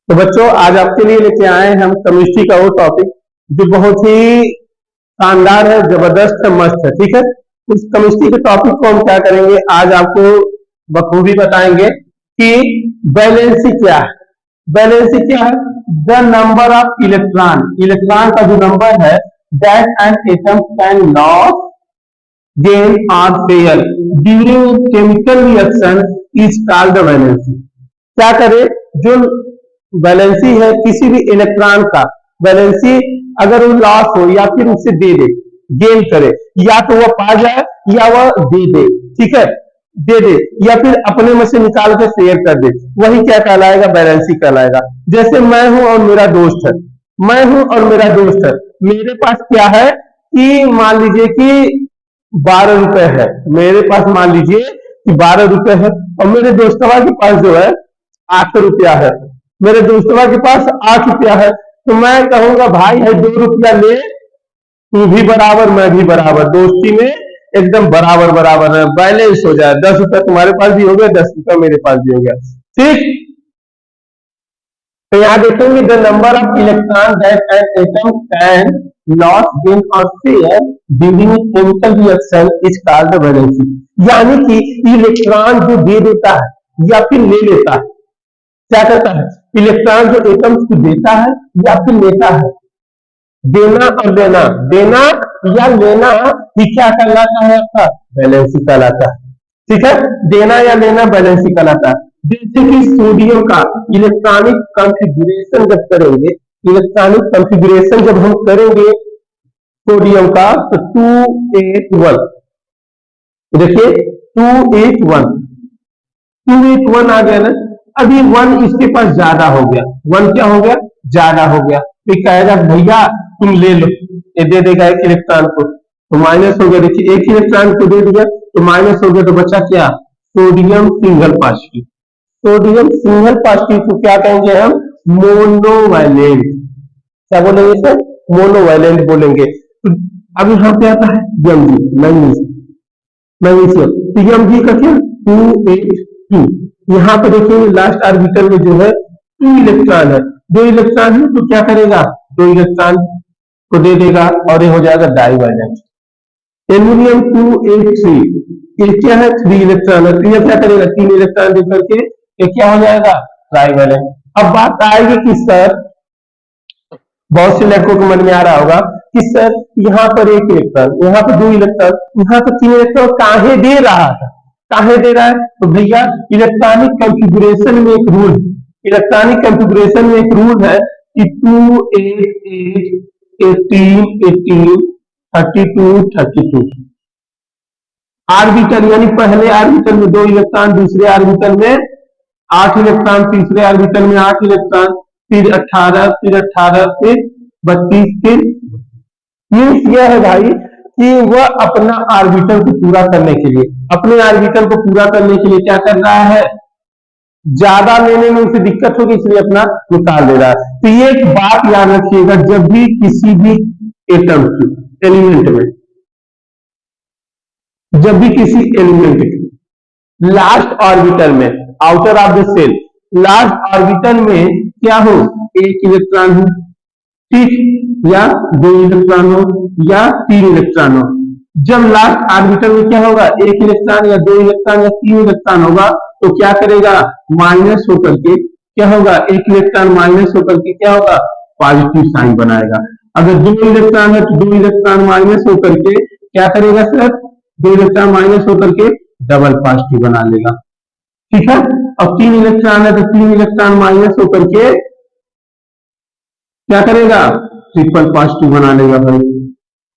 तो बच्चों आज आपके लिए लेके आए हैं हम केमिस्ट्री का वो टॉपिक जो बहुत ही शानदार है, जबरदस्त है, मस्त है। ठीक है, उस केमिस्ट्री के टॉपिक को हम क्या करेंगे, आज आपको बखूबी बताएंगे कि वैलेंसी क्या है। वैलेंसी क्या है? The number of electron, electron का जो नंबर है that an atom can lose gain और share during chemical reaction is called the valency. क्या करे, जो वैलेंसी है किसी भी इलेक्ट्रॉन का, वैलेंसी अगर वो लॉस हो या फिर उसे दे दे, गेन करे, या तो वह पा जाए या वह दे दे, ठीक है, दे दे या फिर अपने में से निकाल कर शेयर कर दे, वही क्या कहलाएगा, वैलेंसी कहलाएगा। जैसे मैं हूं और मेरा दोस्त है, मैं हूं और मेरा दोस्त है, मेरे पास क्या है कि मान लीजिए कि 12 रुपए है, मेरे पास मान लीजिए कि 12 रुपए है और मेरे दोस्तवा के पास जो है 8 रुपया है, मेरे दोस्तवा के पास 8 रुपया है, तो मैं कहूंगा भाई है 2 रुपया ले, तू भी बराबर मैं भी बराबर, दोस्ती में एकदम बराबर बराबर है, बैलेंस हो जाए। 10 रुपया तुम्हारे पास भी हो गया, 10 रुपया मेरे पास भी हो गया। ठीक, तो यहाँ देखेंगे the number of electron that an atom can lose gain और share during chemical reaction is called the valency. यानी कि इलेक्ट्रॉन जो दे देता है या फिर ले लेता है, क्या करता है, इलेक्ट्रॉन जो एटम्स को देता है या फिर लेता है, देना और लेना, देना या लेना ही क्या कहलाता है, आपका वैलेंसी कहलाता है। ठीक है, देना या लेना वैलेंसी कहलाता है। जैसे कि सोडियम का इलेक्ट्रॉनिक कॉन्फ़िगरेशन जब करेंगे, इलेक्ट्रॉनिक कॉन्फ़िगरेशन जब हम करेंगे सोडियम का, तो 281, देखिए 281, 281 आ गया ना। अभी 1 इसके पास ज्यादा हो गया, 1 क्या हो गया, ज्यादा हो गया, तो कहेगा भैया तुम ले लो, ये दे देगा एक इलेक्ट्रॉन को, तो माइनस हो गया। देखिए एक इलेक्ट्रॉन को दे दिया तो माइनस हो गया, तो बचा क्या, sodium single positive. Sodium single positive को क्या कहेंगे हम, मोनोवैलेंट। क्या बोलेंगे सर, मोनोवैलेंट बोलेंगे। तो अब यहाँ पे आता है Mg, मैग्नीशियम, तो Mg का क्या 282। यहाँ पे देखिए लास्ट ऑर्बिटल में जो है 2 इलेक्ट्रॉन है, 2 इलेक्ट्रॉन है, तो क्या करेगा, 2 इलेक्ट्रॉन को दे देगा और ये हो जाएगा डाइवैलेंट। एल्यूमिनियम 283, ये क्या है, 3 इलेक्ट्रॉन है, तो ये क्या करेगा, 3 इलेक्ट्रॉन दे करके ये क्या हो जाएगा, ट्राइवैलेंट। अब बात आएगी कि सर, बहुत से लड़कों को मन में आ रहा होगा कि सर यहाँ पर 1 इलेक्ट्रॉन, यहाँ पर 2 इलेक्ट्रॉन, यहाँ पर 3 इलेक्ट्रॉन काहे दे रहा था, काहे दे रहा है, तो भैया इलेक्ट्रॉनिक कॉन्फ़िगरेशन में एक रूल, इलेक्ट्रॉनिक कॉन्फ़िगरेशन में एक रूल है कि 288 18 18 32 32 आर्बिटल, यानी पहले आर्बिटल में 2 इलेक्ट्रॉन, दूसरे आर्बिटल में 8 इलेक्ट्रॉन, तीसरे आर्बिटल में 8 इलेक्ट्रॉन, फिर 18, फिर 18, फिर 32, फिर मीन्स यह है भाई कि वह अपना आर्बिटल को पूरा करने के लिए, अपने आर्बिटल को पूरा करने के लिए क्या कर रहा है, ज्यादा लेने में उसे दिक्कत होगी, इसलिए अपना निकाल दे रहा है। तो ये एक बात याद रखिएगा, जब भी किसी भी एटम की, एलिमेंट में, जब भी किसी एलिमेंट की लास्ट ऑर्बिटल में, outer of the shell last orbital में क्या हो, 1 इलेक्ट्रॉन हो, ठीक, या 2 इलेक्ट्रॉन हो या 3 इलेक्ट्रॉन हो, जब लास्ट ऑर्बिटल में क्या होगा, 1 इलेक्ट्रॉन या 2 इलेक्ट्रॉन या 3 इलेक्ट्रॉन होगा, तो क्या करेगा, माइनस होकर के क्या होगा, 1 इलेक्ट्रॉन माइनस होकर के क्या होगा, पॉजिटिव साइन बनाएगा। अगर 2 इलेक्ट्रॉन है तो 2 इलेक्ट्रॉन माइनस होकर के क्या करेगा सर, 2 इलेक्ट्रॉन माइनस होकर के डबल पॉजिटिव बना लेगा। ठीक है, अब 3 इलेक्ट्रॉन है तो 3 इलेक्ट्रॉन माइनस होकर के क्या करेगा, ट्रिपल पॉजिटिव बना लेगा भाई।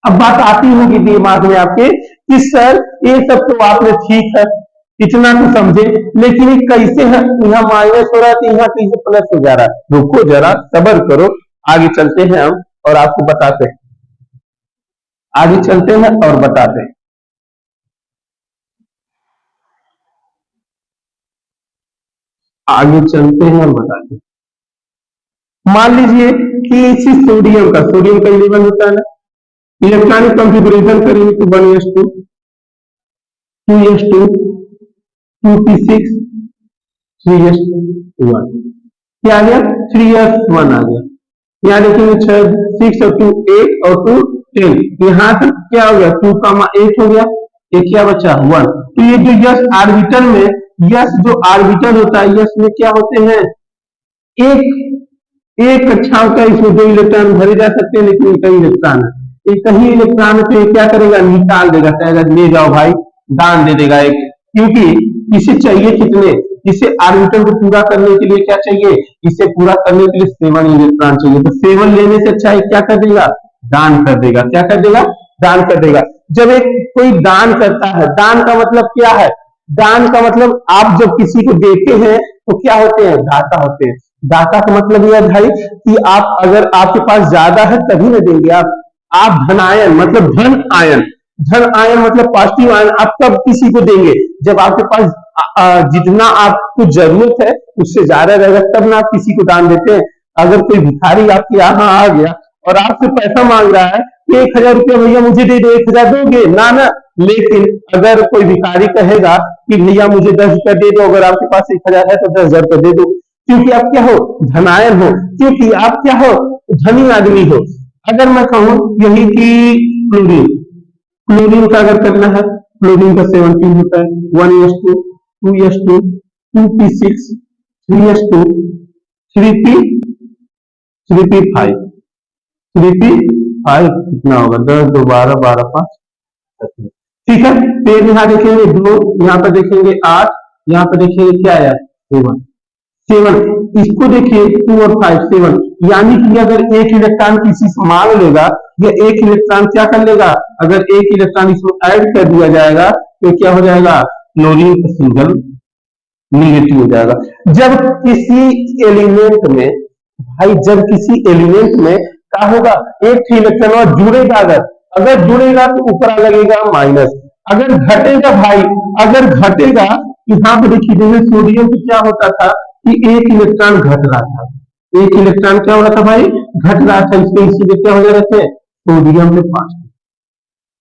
अब बात आती होगी दिमाग में आपके कि सर ये सब तो आपने ठीक है, इतना तो समझे, लेकिन ये कैसे है, यहाँ माइनस हो रहा है तो यहाँ कैसे प्लस हो जा रहा है। रुको जरा, सब्र करो, आगे चलते हैं हम और आपको बताते हैं, आगे चलते हैं और बताते हैं। आगे चलते हैं और बताते हैं। मान लीजिए कि इसी सोडियम का 11 होता है ना, इलेक्ट्रॉनिक कॉन्फ़िगरेशन करेंगे तो 1s2 2s2 2p6 3s1, क्या आ गया 3s1 आ गया। यहाँ देखेंगे 6 और 2 8 और 2 10, यहाँ तक क्या हो गया 2,8 हो गया, ये क्या बचा 1। तो ये जो यस आर्बिटल में, यस जो आर्बिटल होता है, यस में क्या होते हैं, एक एक कक्षा होता है, इसमें 2 इलेक्ट्रॉन भरे जा सकते हैं, लेकिन कई इलेक्ट्रॉन है, एक ही इलेक्ट्रॉन पे क्या करेगा, निकाल देगा, कहेगा ले जाओ भाई, दान दे देगा एक, क्योंकि इसे चाहिए कितने, इसे आर्बिटल को पूरा करने के लिए क्या चाहिए, इसे पूरा करने के लिए 7 इलेक्ट्रॉन चाहिए, तो 7 लेने से अच्छा है क्या कर देगा, दान कर देगा, क्या कर देगा, दान कर देगा। जब एक कोई दान करता है, दान का मतलब क्या है, दान का मतलब आप जब किसी को देते हैं तो क्या होते हैं, दाता होते हैं। दाता का मतलब यह है भाई कि आप अगर आपके पास ज्यादा है तभी ना देंगे आप धनायन मतलब धन आयन, धन आयन मतलब पॉजिटिव आयन, आप कब किसी को देंगे, जब आपके पास जितना आपको जरूरत है उससे ज्यादा रहेगा, तब ना आप किसी को दान देते हैं। अगर कोई भिखारी आपके यहाँ आ गया और आपसे पैसा मांग रहा है, 1,000 रुपया भैया मुझे दे दो, 1,000 दोगे ना ना, लेकिन अगर कोई भिखारी कहेगा कि भैया मुझे 10 रुपया दे दो, अगर आपके पास 1,000 है तो 10,000 रुपया दे दो, क्योंकि आप क्या हो, धनायन हो, क्योंकि आप क्या हो, धनी आदमी हो। अगर मैं कहूं यही कि क्लोरीन, क्लोरीन का अगर करना है, क्लोरीन का 17 होता है, 1s2 2s2 2p6 3s2 3p 3p5 3p5 कितना होगा, 10 2 12 12 5, ठीक है। फिर यहाँ देखेंगे 2, यहाँ पर देखेंगे 8, यहाँ पर देखेंगे क्या आया 7, इसको देखिए 2 और 5 7, यानी कि अगर एक इलेक्ट्रॉन किसी से मांग लेगा, या एक इलेक्ट्रॉन क्या कर लेगा, अगर एक इलेक्ट्रॉन इसमें ऐड कर दिया जाएगा तो क्या हो जाएगा, क्लोरीन का सिंगल निगेटिव हो जाएगा। जब किसी एलिमेंट में भाई, जब किसी एलिमेंट में क्या होगा, एक इलेक्ट्रॉन और जुड़ेगा, अगर जुड़ेगा तो ऊपर लगेगा माइनस, अगर घटेगा भाई, अगर घटेगा, यहाँ पे देखिए जैसे सोडियम को क्या होता था कि एक इलेक्ट्रॉन घट रहा था, एक इलेक्ट्रॉन क्या हो रहा था भाई, घट रहा था, इसके इसीलिए क्या हो जा रहे थे, सोडियम में 5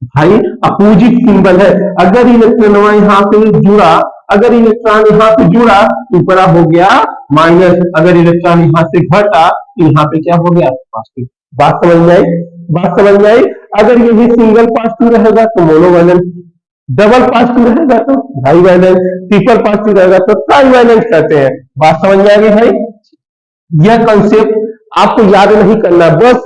भाई अपोजिट सिंबल है। अगर इलेक्ट्रॉन यहाँ पे जुड़ा, अगर इलेक्ट्रॉन यहाँ पे जुड़ा ऊपर हो गया माइनस, अगर इलेक्ट्रॉन यहाँ से घटा यहाँ पे क्या हो गया पॉजिटिव। बात समझ में आई, बात समझ में आई। अगर ये भी सिंगल पॉजिटिव रहेगा तो मोनोवैलेंट, डबल पॉजिटिव रहेगा तो डाई वैलेंट, ट्रिपल पॉजिटिव रहेगा तो ट्राई वैलेंट कहते हैं। बात समझ में आ गई भाई। यह कंसेप्ट आपको याद नहीं करना, बस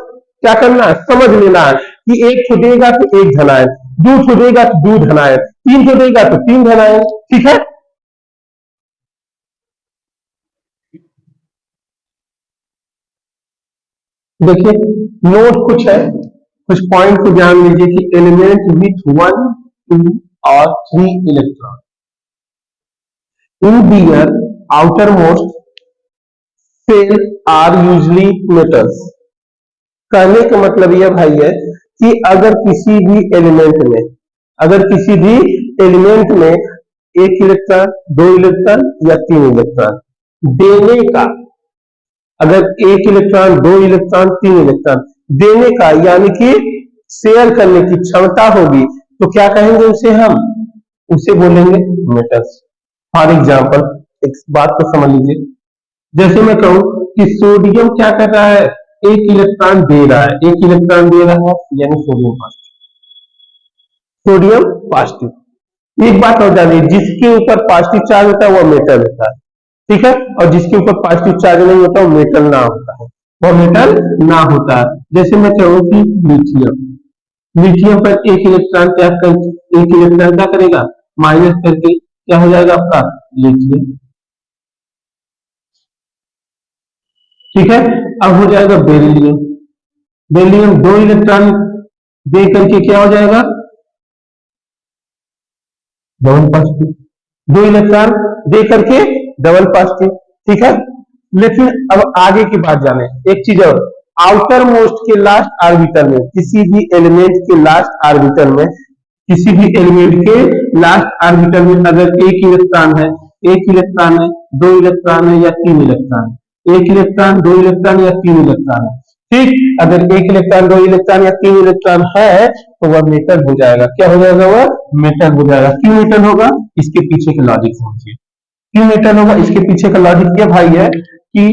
क्या करना है, समझ लेना है कि एक छुटेगा तो एक धनायन, दो छुटेगा तो दो धनायन, तीन छुटेगा तो तीन धनायन, ठीक है। देखिए नोट कुछ है, कुछ पॉइंट को ध्यान लीजिए कि एलिमेंट विथ 1 2 और 3 electron in their outermost shell are usually metals. कहने का मतलब यह भाई है कि अगर किसी भी एलिमेंट में, अगर किसी भी एलिमेंट में एक इलेक्ट्रॉन, दो इलेक्ट्रॉन या तीन इलेक्ट्रॉन देने का, अगर एक इलेक्ट्रॉन, दो इलेक्ट्रॉन, तीन इलेक्ट्रॉन देने का यानी कि शेयर करने की क्षमता होगी तो क्या कहेंगे उसे, हम उसे बोलेंगे मेटल्स। फॉर एग्जाम्पल एक बात को समझ लीजिए, जैसे मैं कहूं कि सोडियम क्या कर रहा है, एक इलेक्ट्रॉन दे रहा है, एक इलेक्ट्रॉन दे रहा है यानी सोडियम पॉजिटिव, सोडियम पॉजिटिव। एक बात और जानिए, जिसके ऊपर पॉजिटिव चार्ज होता है वह मेटल होता है, ठीक है, और जिसके ऊपर पॉजिटिव चार्ज नहीं होता वो मेटल ना होता है, वह मेटल ना होता है। जैसे मैं कहूं कि लिथियम, लिथियम पर एक इलेक्ट्रॉन क्या कर, एक इलेक्ट्रॉन क्या करेगा, माइनस करके क्या हो जाएगा आपका लिथियम, ठीक है। अब हो जाएगा बेरिलियम, बेरिलियम दो इलेक्ट्रॉन दे करके क्या हो जाएगा डबल पॉजिटिव, दो इलेक्ट्रॉन दे करके डबल पॉजिटिव, ठीक है। लेकिन अब आगे की बात जाने, एक चीज और, आउटर मोस्ट के लास्ट आर्बिटल में, किसी भी एलिमेंट के लास्ट आर्बिटल में, किसी भी एलिमेंट के लास्ट आर्बिटल में अगर एक इलेक्ट्रॉन है, एक इलेक्ट्रॉन है, दो इलेक्ट्रॉन है या तीन इलेक्ट्रॉन है, एक इलेक्ट्रॉन, दो इलेक्ट्रॉन या तीन इलेक्ट्रॉन है, ठीक। अगर एक इलेक्ट्रॉन, दो इलेक्ट्रॉन या तीन इलेक्ट्रॉन है तो वह मेटल हो जाएगा। क्या हो जाएगा, वह मेटल हो जाएगा। क्यों मेटल होगा, इसके पीछे का लॉजिक समझिए। क्यों मेटल होगा, इसके पीछे का लॉजिक ये भाई है कि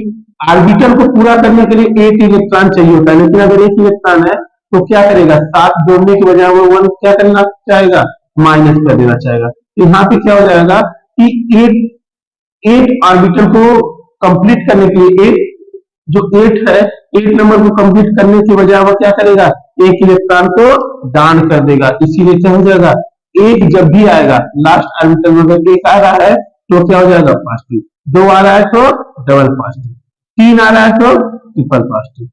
ऑर्बिटल को पूरा करने के लिए एक इलेक्ट्रॉन चाहिए होता है, लेकिन अगर एक इलेक्ट्रॉन है तो क्या करेगा, सात जोड़ने की बजाय वो वन क्या करना चाहेगा, माइनस कर देना चाहेगा। तो यहाँ पे क्या हो जाएगा कि एक एक ऑर्बिटल को कंप्लीट करने के लिए एक जो एट है, एट नंबर को कंप्लीट करने की बजाय वो क्या करेगा, एक इलेक्ट्रॉन को दान कर देगा। इसीलिए क्या हो जाएगा, एक जब भी आएगा लास्ट ऑर्बिटल में अगर एक आ रहा है तो क्या हो जाएगा, पॉजिटिव। दो आ रहा है तो डबल पॉजिटिव, तीन आ रहा है तो ट्रिपल पॉजिटिव।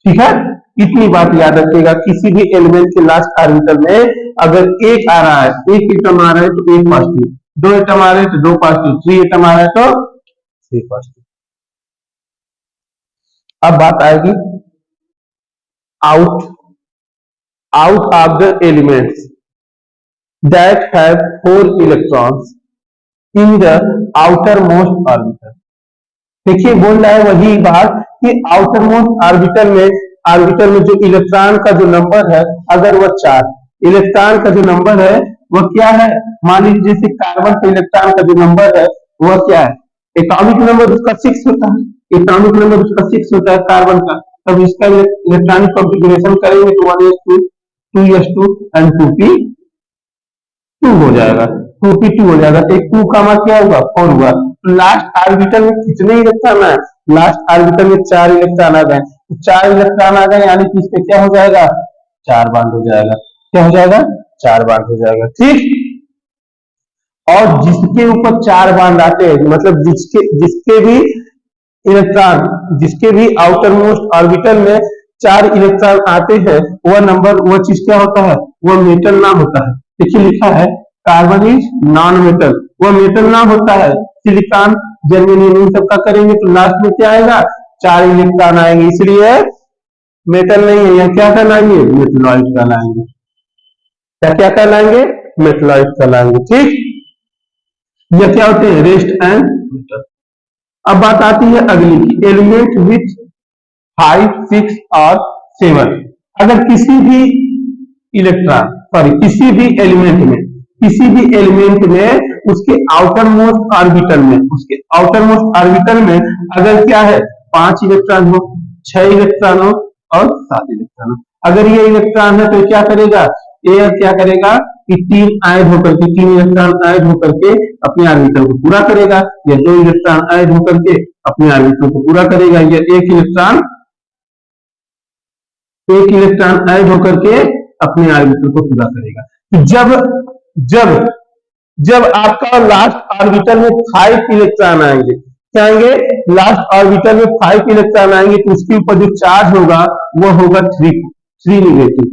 ठीक है, इतनी बात याद रखिएगा, किसी भी एलिमेंट के लास्ट ऑर्बिटल में अगर एक आ रहा है, एक एटम आ रहा है तो एक पॉजिटिव, दो एटम आ रहे हैं तो दो पॉजिटिव, थ्री एटम आ रहा है तो थ्री पॉजिटिव। अब बात आएगी out out of the elements that have four electrons in the outer most orbital. देखिए बोल रहा है वही बात कि आउटर मोस्ट ऑर्बिटल में जो इलेक्ट्रॉन का जो नंबर है, अगर वह चार, इलेक्ट्रॉन का जो नंबर है वह क्या है, मान लीजिए जैसे कार्बन के इलेक्ट्रॉन का जो नंबर है वह क्या है, एटॉमिक नंबर उसका सिक्स होता है, एटॉमिक नंबर उसका सिक्स होता है कार्बन का। तब इसका इलेक्ट्रॉनिक कॉन्फ़िगरेशन करेंगे तो 1s2 2s2 and 2p to हो जाएगा, 2p2 हो जाएगा। तो एक 2 का मान क्या होगा, 4 हुआ। तो लास्ट ऑर्बिटल में कितने इलेक्ट्रॉन आए, लास्ट ऑर्बिटल में 4 इलेक्ट्रॉन आ गए। तो 4 इलेक्ट्रॉन आ गए यानी कि इस पे क्या हो जाएगा, 4 बांड हो जाएगा। क्या हो जाएगा, 4 बांड हो जाएगा। ठीक, और जिसके ऊपर 4 बांड आते हैं, मतलब जिसके भी इलेक्ट्रॉन, जिसके भी आउटर मोस्ट ऑर्बिटल में 4 इलेक्ट्रॉन आते हैं, वह नंबर, वह चीज क्या होता है, वह मेटल नाम होता है। देखिए लिखा है कार्बन इज नॉन मेटल, वह मेटल नाम होता है। सिलिकॉन, जर्मेनियम इन सबका करेंगे तो लास्ट में क्या आएगा, 4 इलेक्ट्रॉन आएंगे, इसलिए मेटल नहीं है। यह क्या कहलाएंगे, मेटलॉइड कहलाएंगे। क्या क्या कहलाएंगे, मेटलॉइड कहलाएंगे। ठीक, यह क्या होते हैं, रेस्ट एंड मेटल। अब बात आती है अगली की, एलिमेंट विथ 5 6 और 7। अगर किसी भी इलेक्ट्रॉन, सॉरी किसी भी एलिमेंट में उसके आउटर मोस्ट ऑर्बिटल में, उसके आउटर मोस्ट ऑर्बिटल में अगर क्या है, 5 इलेक्ट्रॉन हो, 6 इलेक्ट्रॉन हो और 7 इलेक्ट्रॉन हो। अगर ये इलेक्ट्रॉन है तो क्या करेगा, ये क्या करेगा कि 3 ऐड होकर के, 3 इलेक्ट्रॉन ऐड होकर के अपने ऑर्बिटल को पूरा करेगा, या 2 इलेक्ट्रॉन ऐड होकर के अपने ऑर्बिटल को पूरा करेगा, या एक इलेक्ट्रॉन ऐड होकर के अपने ऑर्बिटल को पूरा करेगा। तो जब जब आपका लास्ट ऑर्बिटल में 5 इलेक्ट्रॉन आएंगे, क्या आएंगे, लास्ट ऑर्बिटल में 5 इलेक्ट्रॉन आएंगे तो उसके ऊपर जो चार्ज होगा वो होगा 3 निगेटिव।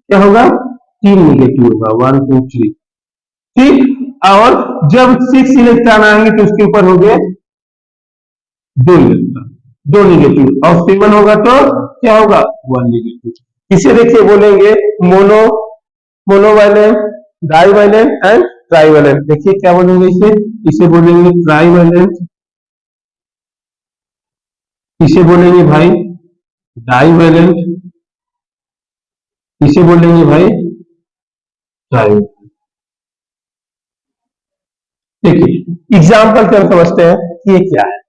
क्या होगा, 3 निगेटिव होगा, 1 2 3। ठीक, और जब 6 इलेक्ट्रॉन आएंगे तो उसके ऊपर हो गए 2 इलेक्ट्रॉन, 2 निगेटिव, और 7 होगा तो क्या होगा, 1 निगेटिव। इसे देखिए बोलेंगे मोनोवैलेंट, डाइवैलेंट एंड ट्राइवैलेंट। देखिए क्या बोलेंगे इसे बोलेंगे ट्राइवैलेंट, इसे बोलेंगे भाई डाइवैलेंट, इसे बोलेंगे भाई ट्राइवैलेंट। देखिए एग्जाम्पल से हम समझते हैं कि ये क्या है,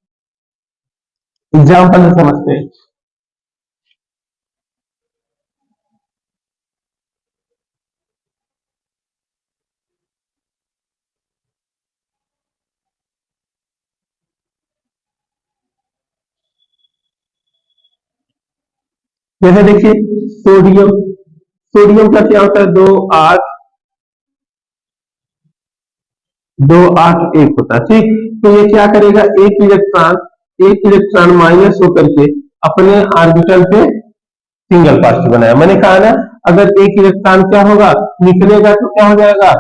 एग्जाम्पल से समझते हैं। जैसे देखिए सोडियम का क्या होता है, 2 8 1 होता है। ठीक, तो ये क्या करेगा, एक इलेक्ट्रॉन माइनस होकर के अपने ऑर्बिटल पे सिंगल पॉजिटिव बनाया। मैंने कहा ना, अगर एक इलेक्ट्रॉन क्या होगा, निकलेगा तो क्या हो जाएगा,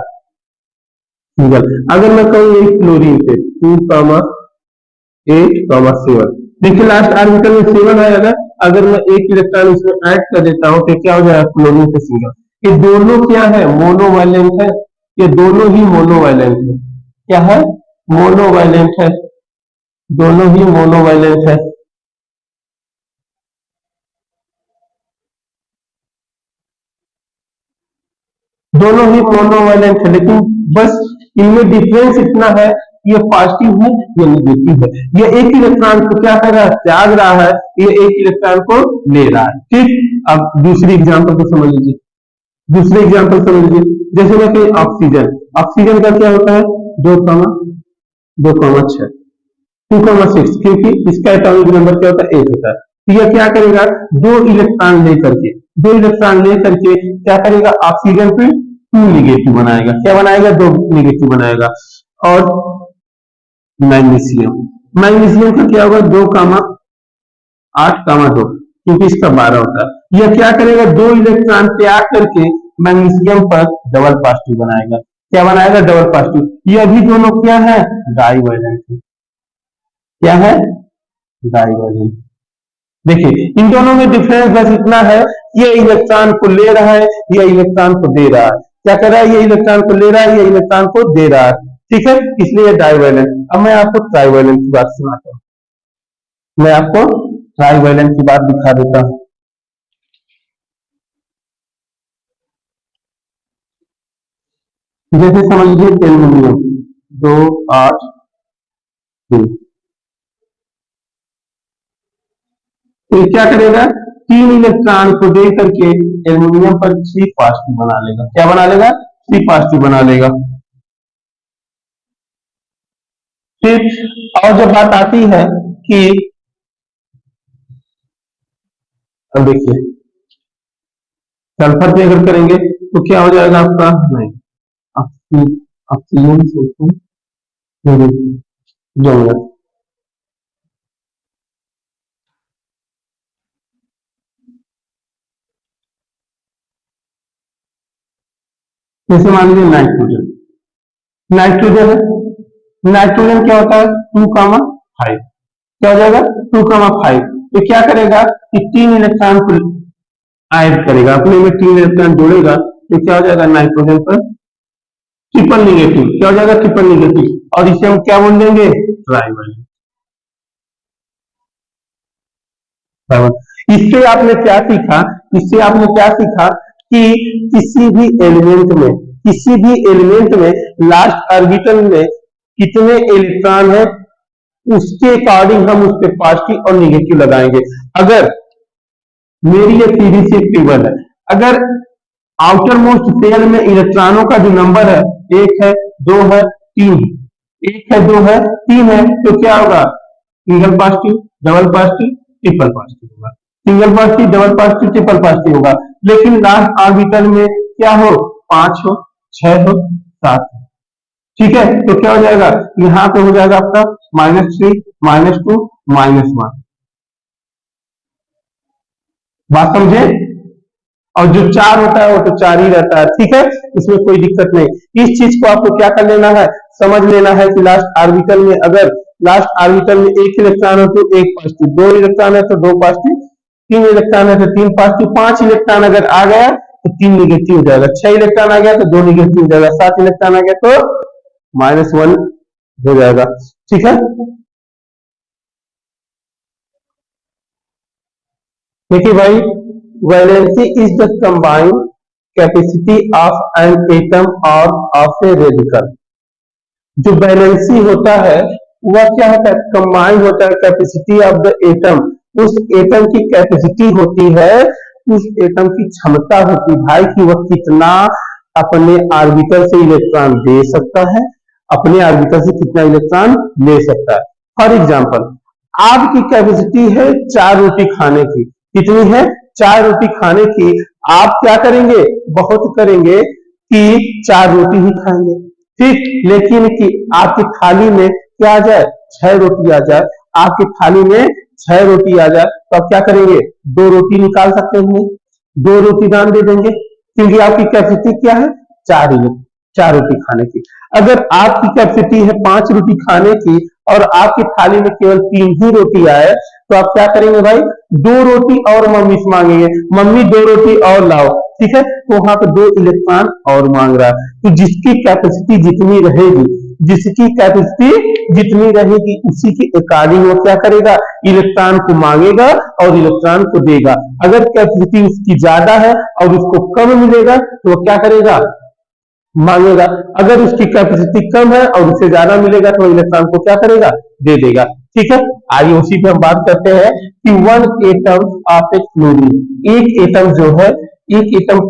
सिंगल। अगर मैं कहूँ एक क्लोरीन पे 2,8,7, देखिए लास्ट ऑर्बिटल में 7 आएगा। अगर मैं एक इलेक्ट्रॉन इसमें ऐड कर देता हूँ तो क्या हो जाएगा, क्लोरीन पे सिंगल। ये दोनों क्या है, मोनोवैलेंट है, ये दोनों ही मोनोवैलेंट है। क्या है, मोनोवैलेंट है, दोनों ही मोनोवैलेंट है। दोनों ही मोनोवैलेंट है, लेकिन बस इनमें डिफरेंस इतना है ये पॉजिटिव है, ये निगेटिव है। ये एक इलेक्ट्रॉन को क्या कर रहा है, त्याग रहा है, ये एक इलेक्ट्रॉन को ले रहा है। ठीक, अब दूसरी एग्जांपल को समझ लीजिए। दूसरे एग्जांपल समझ लीजिए, जैसे मैं कहीं ऑक्सीजन, ऑक्सीजन का क्या होता है, 2,6, 2,6, क्योंकि इसका एटॉमिक नंबर क्या होता है, 8 होता है। तो यह क्या करेगा, दो इलेक्ट्रॉन लेकर के क्या करेगा, ऑक्सीजन पे 2 निगेटिव बनाएगा। क्या बनाएगा, 2 निगेटिव बनाएगा। और मैग्नीशियम, मैग्नीशियम का क्या होगा, 2,8,2, क्योंकि इसका 12 होता है। यह क्या करेगा, 2 इलेक्ट्रॉन त्याग करके मैग्नीशियम पर डबल पॉजिटिव बनाएगा। क्या बनाएगा, डबल पॉजिटिव। यह भी दोनों क्या है, डाइवैलेंट है। क्या है, डाइवैलेंट। देखिए इन दोनों में डिफरेंस बस इतना है, ये इलेक्ट्रॉन को ले रहा है, ये इलेक्ट्रॉन को दे रहा है। क्या कर रहा है, ये इलेक्ट्रॉन को ले रहा है, ये इलेक्ट्रॉन को दे रहा है। ठीक है, इसलिए डाइवैलेंट। अब मैं आपको ट्राइवैलेंट की बात सुनाता हूँ। मैं आपको ट्राइवैलेंट की बात दिखा देता हूँ। जैसे समझ लीजिए एल्युमिनियम 2, 8, 3, तो क्या करेगा, 3 इलेक्ट्रॉन को दे करके एल्युमिनियम पर 3 पॉजिटिव बना लेगा। क्या बना लेगा, 3 पॉजिटिव बना लेगा। ठीक, और जब बात आती है कि अब देखिए सल्फर पे अगर करेंगे तो क्या हो जाएगा आपका, नहीं, ऑक्सीजन जाऊंगा। जैसे मान लीजिए नाइट्रोजन, नाइट्रोजन है, नाइट्रोजन क्या होता है, 2,5, क्या हो जाएगा, 2,5। तो क्या करेगा कि 3 इलेक्ट्रॉन को ऐड करेगा, अपने में 3 इलेक्ट्रॉन जोड़ेगा, तो क्या हो जाएगा, नाइट्रोजन पर ट्रिपल निगेटिव। क्या हो जाएगा, ट्रिपल निगेटिव। और इसे हम क्या बोल देंगे, ट्राइवैलेंट। इससे आपने क्या सीखा, इससे आपने क्या सीखा कि किसी भी एलिमेंट में लास्ट ऑर्बिटल में कितने इलेक्ट्रॉन है, उसके अकॉर्डिंग हम उस पर पॉजिटिव और निगेटिव लगाएंगे। अगर मेरी ये सीधी सी टेबल है, अगर आउटर मोस्ट शेल में इलेक्ट्रॉनों का जो नंबर है 1 है, 2 है, 3 है, 1 है, 2 है, 3 है, तो क्या होगा, single positive, double positive, triple positive होगा। Single positive, double positive, triple positive होगा। लेकिन लास्ट ऑर्बिटल में क्या हो, 5 हो, 6 हो, 7 हो। ठीक है, तो क्या हो जाएगा, यहाँ पे हो जाएगा आपका -3, -2, -1। बात समझे। और जो 4 होता है वो तो 4 ही रहता है। ठीक है, इसमें कोई दिक्कत नहीं। इस चीज को आपको क्या कर लेना है, समझ लेना है कि लास्ट ऑर्बिटल में अगर लास्ट ऑर्बिटल में 1 इलेक्ट्रॉन है तो 1 पॉजिटिव, 2 इलेक्ट्रॉन है तो 2 पॉजिटिव, 3 इलेक्ट्रॉन है तो 3 पॉजिटिव, 5 इलेक्ट्रॉन अगर आ गया तो 3 निगेटिव हो जाएगा, 6 इलेक्ट्रॉन आ गया तो 2 निगेटिव हो जाएगा, 7 इलेक्ट्रॉन आ गया तो -1 हो जाएगा। ठीक है, देखिए भाई, valency is the combined capacity of N atom और ऑफ ए रेडिकल। जो वैलेंसी होता है वह क्या होता है, कंबाइंड होता है कैपेसिटी ऑफ द एटम। उस एटम की कैपेसिटी होती है, उस एटम की क्षमता होती है भाई कि वह कितना अपने ऑर्बिटल से इलेक्ट्रॉन दे सकता है, अपने ऑर्बिटल से कितना इलेक्ट्रॉन ले सकता है। फॉर एग्जाम्पल, आपकी कैपेसिटी है 4 रोटी खाने की, कितनी है, 4 रोटी खाने की। आप क्या करेंगे, बहुत करेंगे कि 4 रोटी ही खाएंगे। ठीक, लेकिन कि आपकी थाली में क्या आ जाए, 6 रोटी आ जाए, आपकी थाली में 6 रोटी आ जाए, तो आप क्या करेंगे, 2 रोटी निकाल सकते हैं, 2 रोटी दान दे देंगे, क्योंकि आपकी कैपेसिटी क्या है, 4 रोटी खाने की। अगर आपकी कैपेसिटी है 5 रोटी खाने की और आपकी थाली में केवल 3 ही रोटी आए, तो आप क्या करेंगे भाई, 2 रोटी और मम्मी से मांगेंगे, मम्मी 2 रोटी और लाओ। ठीक है, तो वहां पे 2 इलेक्ट्रॉन और मांग रहा है। तो जिसकी कैपेसिटी जितनी रहेगी, उसी के अकॉर्डिंग वो क्या करेगा, इलेक्ट्रॉन को मांगेगा और इलेक्ट्रॉन को देगा। अगर कैपेसिटी उसकी ज्यादा है और उसको कम मिलेगा तो वो क्या करेगा, मांगेगा। अगर उसकी कैपेसिटी कम है और उससे ज्यादा मिलेगा तो इलेक्ट्रॉन को क्या करेगा, दे देगा। ठीक है, आइए उसी पे हम बात करते हैं कि one atom of A chlorine, एक एटम जो है, एक atom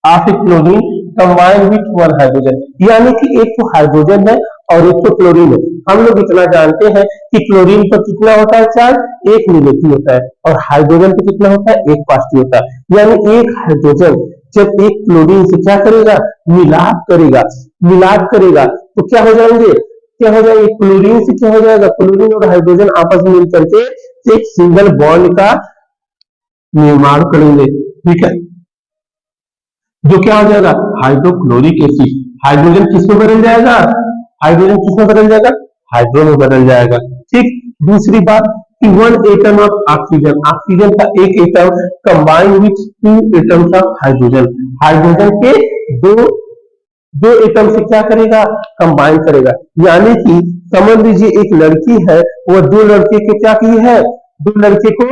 of A chlorine combined with one hydrogen, यानी कि एक तो हाइड्रोजन है और एक तो क्लोरीन है। हम लोग इतना जानते हैं कि क्लोरीन पर कितना होता है चार्ज, एक नेगेटिव होता है, और हाइड्रोजन पर कितना होता है, एक पॉजिटिव होता है। यानी एक हाइड्रोजन जब एक क्लोरीन से क्या करेगा, मिलाप करेगा, मिलाप करेगा तो क्या हो जाएंगे, क्या हो जाएगा, क्लोरीन से क्या हो जाएगा, क्लोरीन और हाइड्रोजन आपस में मिलकर के एक सिंगल बॉन्ड का निर्माण करेंगे। ठीक है, जो क्या हो जाएगा, हाइड्रोक्लोरिक एसिड। हाइड्रोजन किसमें बदल जाएगा, हाइड्रोजन किसमें बदल जाएगा, हाइड्रो में बदल जाएगा। ठीक, दूसरी बात कि one atom of oxygen, oxygen का एक atom combined with two atoms of hydrogen, hydrogen के दो दो एटम से क्या करेगा, कंबाइन करेगा। यानी कि समझ लीजिए एक लड़की है, वो दो लड़के के क्या की है, दो लड़के को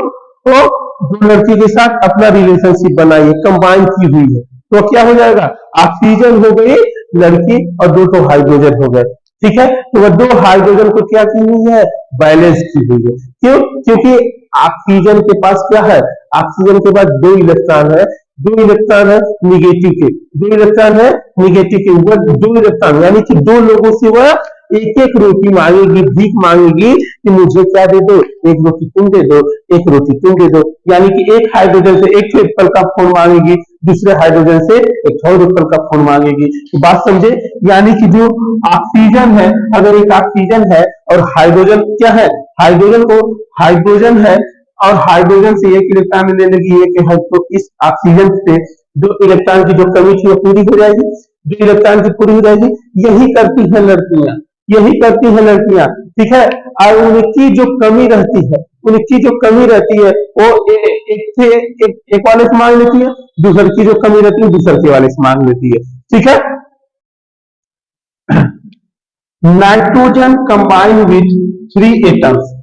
तो दो लड़की के साथ अपना रिलेशनशिप बनाई है, कंबाइन की हुई है, तो क्या हो जाएगा, ऑक्सीजन हो गई लड़की और दो तो हाइड्रोजन हो गए। ठीक है, तो वह दो हाइड्रोजन को क्या की हुई है, बैलेंस की हुई है। क्यों, क्योंकि ऑक्सीजन के पास क्या है, ऑक्सीजन के पास दो इलेक्ट्रॉन है, दो इलेक्ट्रॉन है निगेटिव के, दो इलेक्ट्रॉन है निगेटिव के ऊपर दो इलेक्ट्रॉन, यानी कि दो लोगों से वह एक एक रोटी मांगेगी, भीख मांगेगी कि मुझे क्या दे दो, एक रोटी तुम दे दो, एक रोटी तुम दे दो। यानी कि एक हाइड्रोजन से एक एप्पल का फोन मांगेगी, दूसरे हाइड्रोजन से एक और एप्पल का फोन मांगेगी। तो बात समझे, यानी कि जो ऑक्सीजन है, अगर एक ऑक्सीजन है और हाइड्रोजन क्या है, हाइड्रोजन को हाइड्रोजन है और हाइड्रोजन से एक इलेक्ट्रॉन लेने की एक है, तो इस ऑक्सीजन से जो इलेक्ट्रॉन की जो कमी थी वो पूरी हो जाएगी, जो इलेक्ट्रॉन की पूरी हो जाएगी। यही करती है लड़कियां, यही करती है लड़कियां। ठीक है, और उनकी जो कमी रहती है, उनकी जो कमी रहती है वो एक वाले से मांग लेती है, दूसर की जो कमी रहती है दूसर के वाले से मांग लेती है। ठीक है, nitrogen combine with three atoms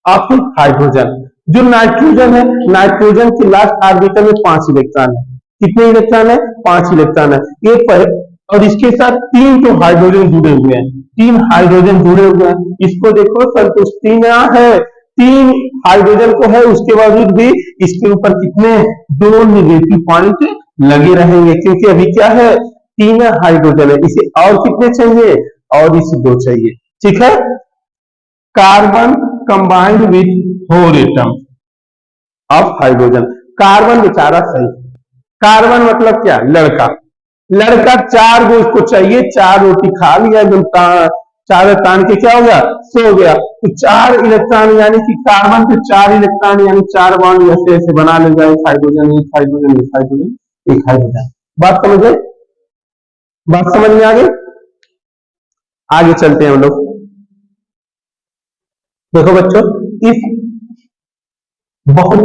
of hydrogen, जो नाइट्रोजन है, नाइट्रोजन की लास्ट ऑर्बिटल में 5 इलेक्ट्रॉन है। कितने इलेक्ट्रॉन है, 5 इलेक्ट्रॉन है। ये पर और इसके साथ 3 तो हाइड्रोजन जुड़े हुए हैं, 3 हाइड्रोजन जुड़े हुए हैं। इसको देखो संतुष्टि में है, 3 हाइड्रोजन को है, उसके बावजूद भी इसके ऊपर कितने, 2 निगेटिव पॉइंट लगे रहेंगे, क्योंकि अभी क्या है, 3 हाइड्रोजन है। इसे और कितने चाहिए, और इसे 2 चाहिए। ठीक है, carbon combined with 4 atom of hydrogen, carbon बेचारा सही, कार्बन मतलब क्या, लड़का, लड़का 4 गो इसको चाहिए, 4 रोटी खा लिया एकदम, चार तान के क्या हो गया, सो गया। तो 4 इलेक्ट्रॉन, यानी कि कार्बन के 4 इलेक्ट्रॉन, यानी 4 बॉन्ड ऐसे ऐसे बना लेगा, एक हाइड्रोजन एक हाइड्रोजन एक हाइड्रोजन एक हाइड्रोजन। बात समझ गए, बात समझ में आ गई। आगे चलते हैं हम लोग। देखो बच्चों, इस बहुत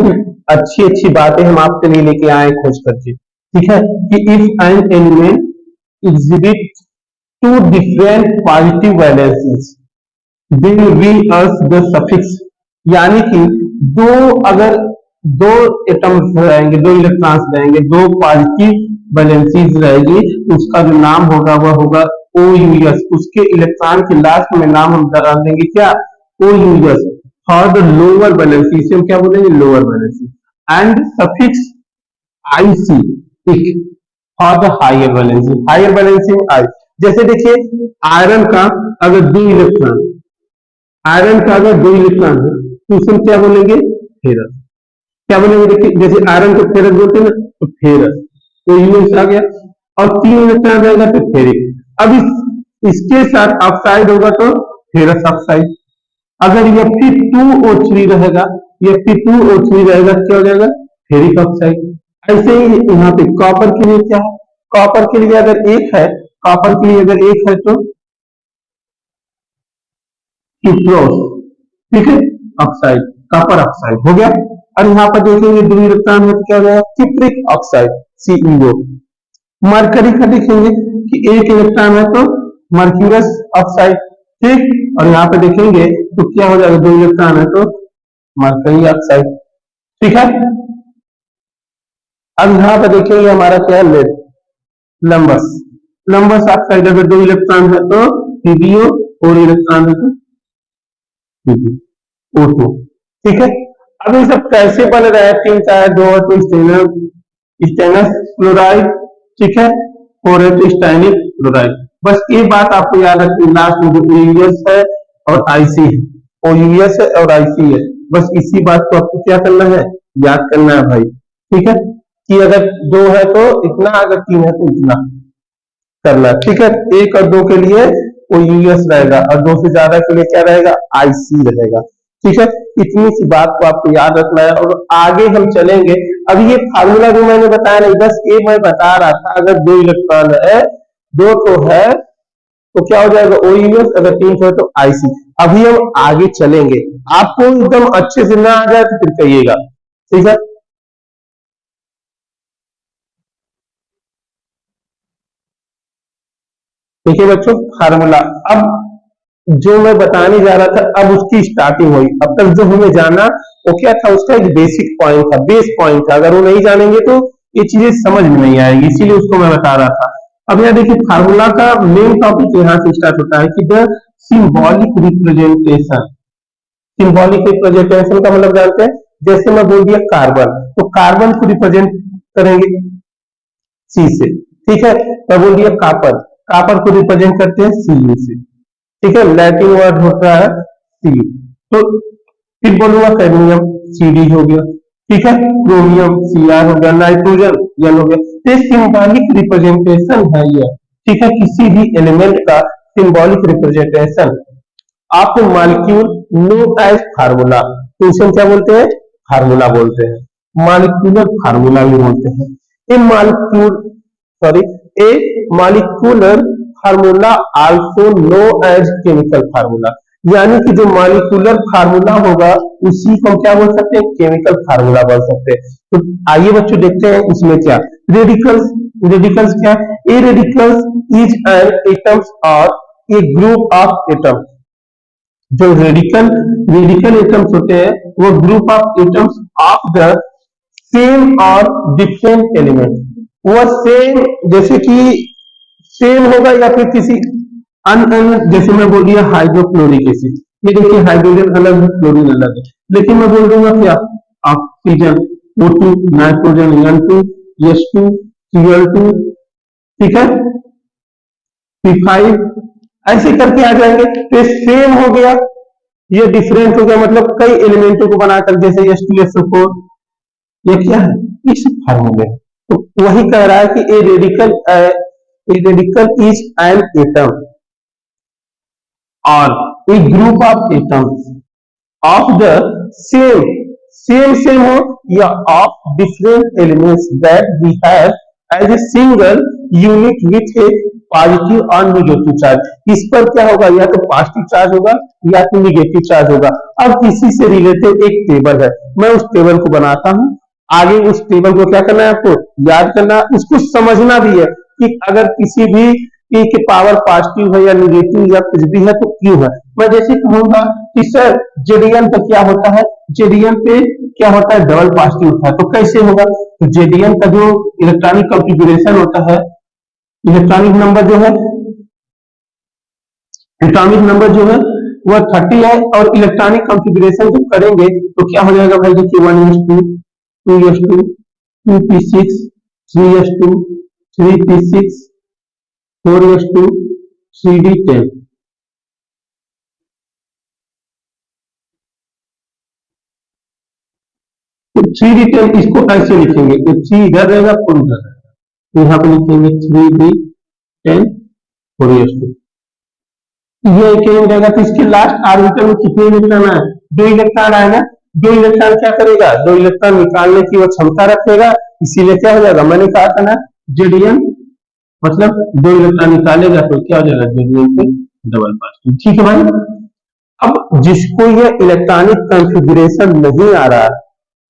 अच्छी अच्छी बातें हम आपके लिए लेके आए खोज करके। ठीक है, कि if an element exhibit two different positive valencies then we use the suffix, यानी कि दो अगर दो एटम्स रहेंगे, दो इलेक्ट्रॉन्स रहेंगे, दो पॉजिटिव वैलेंसीज रहेगी, उसका जो नाम होगा वह होगा ओ यू एस। उसके इलेक्ट्रॉन के लास्ट में नाम हम डाल देंगे क्या, O U S for the lower valency, इसे हम क्या बोलेंगे, lower valency, and suffix I C for the higher valency, higher valency में आई। जैसे देखिए आयरन का अगर 2 इलेक्ट्रॉन, आयरन का अगर 2 इलेक्ट्रॉन है तो उसे हम क्या बोलेंगे, फेरस। क्या बोलेंगे, देखिए जैसे आयरन को फेरस बोलते हैं ना, तो फेरस, तो यूएस आ गया। और 3 इलेक्ट्रॉन रहेगा तो फेरिक। अब इसके साथ ऑक्साइड होगा तो फेरस ऑक्साइड। अगर ये Fe2O3 रहेगा, ये Fe2O3 रहेगा क्या हो जाएगा, फेरिक ऑक्साइड। ऐसे ही यहाँ पे कॉपर के लिए क्या है, कॉपर के लिए अगर 1 है, कॉपर के लिए अगर 1 है तो किप्रोस, ठीक है, ऑक्साइड, कॉपर ऑक्साइड हो गया। और यहाँ पर देखेंगे 2 इलेक्ट्रॉन है तो क्या हो जाएगा, किप्रिक ऑक्साइड सीईओ। मरकरी का देखेंगे कि 1 इलेक्ट्रॉन है तो मर्क्यूरस ऑक्साइड, ठीक। और यहाँ पे देखेंगे तो क्या हो जाएगा, 2 इलेक्ट्रॉन है तो मरकरी ऑक्साइड, ठीक है। अब यहाँ पे देखेंगे हमारा क्या है, लेड, लंबस, नंबर ऑक्साइड अगर 2 इलेक्ट्रॉन है तो PbO, और इलेक्ट्रॉन है तो PbO2। ठीक है, अब ये सब कैसे बन रहा है, 3 का है, 2 है तो स्टेनस क्लोराइड, ठीक है, और है तो स्टाइनिक क्लोराइड। बस ये बात आपको याद रखनी, लास्ट में जो OUS है और IC है, OUS है और IC है, बस इसी बात को आपको क्या करना है, याद करना है भाई। ठीक है, कि अगर 2 है तो इतना, अगर 3 है तो इतना करना। ठीक है, 1 और 2 के लिए OUS रहेगा और 2 से ज्यादा के लिए क्या रहेगा, IC रहेगा। ठीक है, इतनी सी बात को आपको याद रखना है और आगे हम चलेंगे। अब ये फार्मूला जो मैंने बताया नहीं, बस ये मैं बता रहा था, अगर 2 इलेक्ट्रॉन है, 2 तो है तो क्या हो जाएगा OUS, अगर 3 है तो IC। अभी हम आगे चलेंगे, आपको एकदम अच्छे से ना आ जाए तो फिर कहिएगा। ठीक है, देखिए बच्चों, फार्मूला अब जो मैं बताने जा रहा था, अब उसकी स्टार्टिंग हुई। अब तक जो हमें जाना वो क्या था, उसका एक बेसिक पॉइंट था, बेस पॉइंट था, अगर वो नहीं जानेंगे तो ये चीजें समझ में नहीं आएगी, इसीलिए उसको मैं बता रहा था। अब यहाँ देखिए, फार्मूला का मेन टॉपिक यहाँ से स्टार्ट होता है कि the symbolic representation. Symbolic representation का मतलब जानते हैं, जैसे मैं बोल दिया कार्बन, तो कार्बन को रिप्रेजेंट करेंगे सी से। ठीक है, मैं बोल दिया कापर, कापर को रिप्रेजेंट करते हैं Cu से। ठीक है, लैटिन वर्ड होता है Cu। तो फिर बोलूंगा कैडमियम, Cd हो गया। ठीक है, क्रोमियम Cr हो गया, नाइट्रोजन N हो गया। तो सिंबॉलिक रिप्रेजेंटेशन है ये। ठीक है, किसी भी एलिमेंट का सिंबॉलिक रिप्रेजेंटेशन आप मॉलिक्यूल नो एज फार्मूला, तो उसे हम क्या बोलते हैं, फार्मूला बोलते हैं, मॉलिक्यूलर फार्मूला भी बोलते हैं। A molecule, sorry, a molecular formula also know as chemical formula, यानी कि जो मॉलिक्यूलर फार्मूला होगा उसी को क्या बोल सकते हैं, केमिकल फार्मूला बोल सकते हैं। तो आइए बच्चों देखते हैं इसमें क्या, रेडिकल्स। रेडिकल्स क्या है, ए रेडिकल्स इज एन एटम्स और ए ग्रुप ऑफ एटम्स। जो रेडिकल रेडिकल एटम्स होते हैं वो group of atoms of the same और डिफरेंट एलिमेंट। वो सेम, जैसे कि सेम होगा या फिर किसी अन, जैसे मैं बोल दिया हाइड्रोक्लोरिक एसिड, ये देखिए हाइड्रोजन अलग है, क्लोरीन अलग है, लेकिन मैं बोल दूंगा क्या, oxygen O2, nitrogen N2, H2, Cl2, ठीक है, P5, ऐसे करके आ जाएंगे। तो सेम हो गया, ये डिफरेंट हो गया, मतलब कई एलिमेंटों को बनाकर, जैसे H2SO4, ये क्या है, इस फार्मूले। तो वही कह रहा है कि a radical is an atom और a group of atoms of the same, same हो या of different elements that we have as a single unit with a positive और निगेटिव चार्ज। इस पर क्या होगा, या तो पॉजिटिव चार्ज होगा या तो निगेटिव चार्ज होगा। अब इसी से रिलेटेड एक टेबल है, मैं उस टेबल को बनाता हूं, आगे उस टेबल को क्या करना है, आपको याद करना, उसको समझना भी है कि अगर किसी भी E के पावर पॉजिटिव है या निगेटिव या कुछ भी है तो क्यों है। मैं जैसे कहूंगा कि सर जेडीएन पे क्या होता है, जेडीएन पे क्या होता है, डबल पॉजिटिव होता है, तो कैसे होगा, तो जेडीएन का जो इलेक्ट्रॉनिक कॉन्फ़िगरेशन होता है, इलेक्ट्रॉनिक नंबर जो है, एटॉमिक नंबर जो है वह 30 है, और इलेक्ट्रॉनिक कॉन्फ़िगरेशन जब करेंगे तो क्या हो जाएगा भाई, देखिए 1s2, 2s2, 2p6, 3s2, 3p6, 4s2, 3d10। तो 3d10 इसको ऐसे लिखेंगे, तो 3 इधर रहेगा, 4 इधर रहेगा, तो यहाँ पे लिखेंगे 3d10, 4s2। ये केम रहेगा, तो इसके लास्ट ऑर्बिटल में कितने इलेक्ट्रॉन आए, 2 इलेक्ट्रॉन आएगा। 2 इलेक्ट्रॉन क्या करेगा, 2 इलेक्ट्रॉन निकालने की वो क्षमता रखेगा, इसीलिए क्या हो जाएगा, मैंने कहा था ना, जेडीएन मतलब 2 इलेक्ट्रॉन निकालेगा तो क्या हो जाएगा, जेडीएन पे डबल पॉजिटिव। ठीक है भाई, अब जिसको ये इलेक्ट्रॉनिक कॉन्फ़िगरेशन नहीं आ रहा,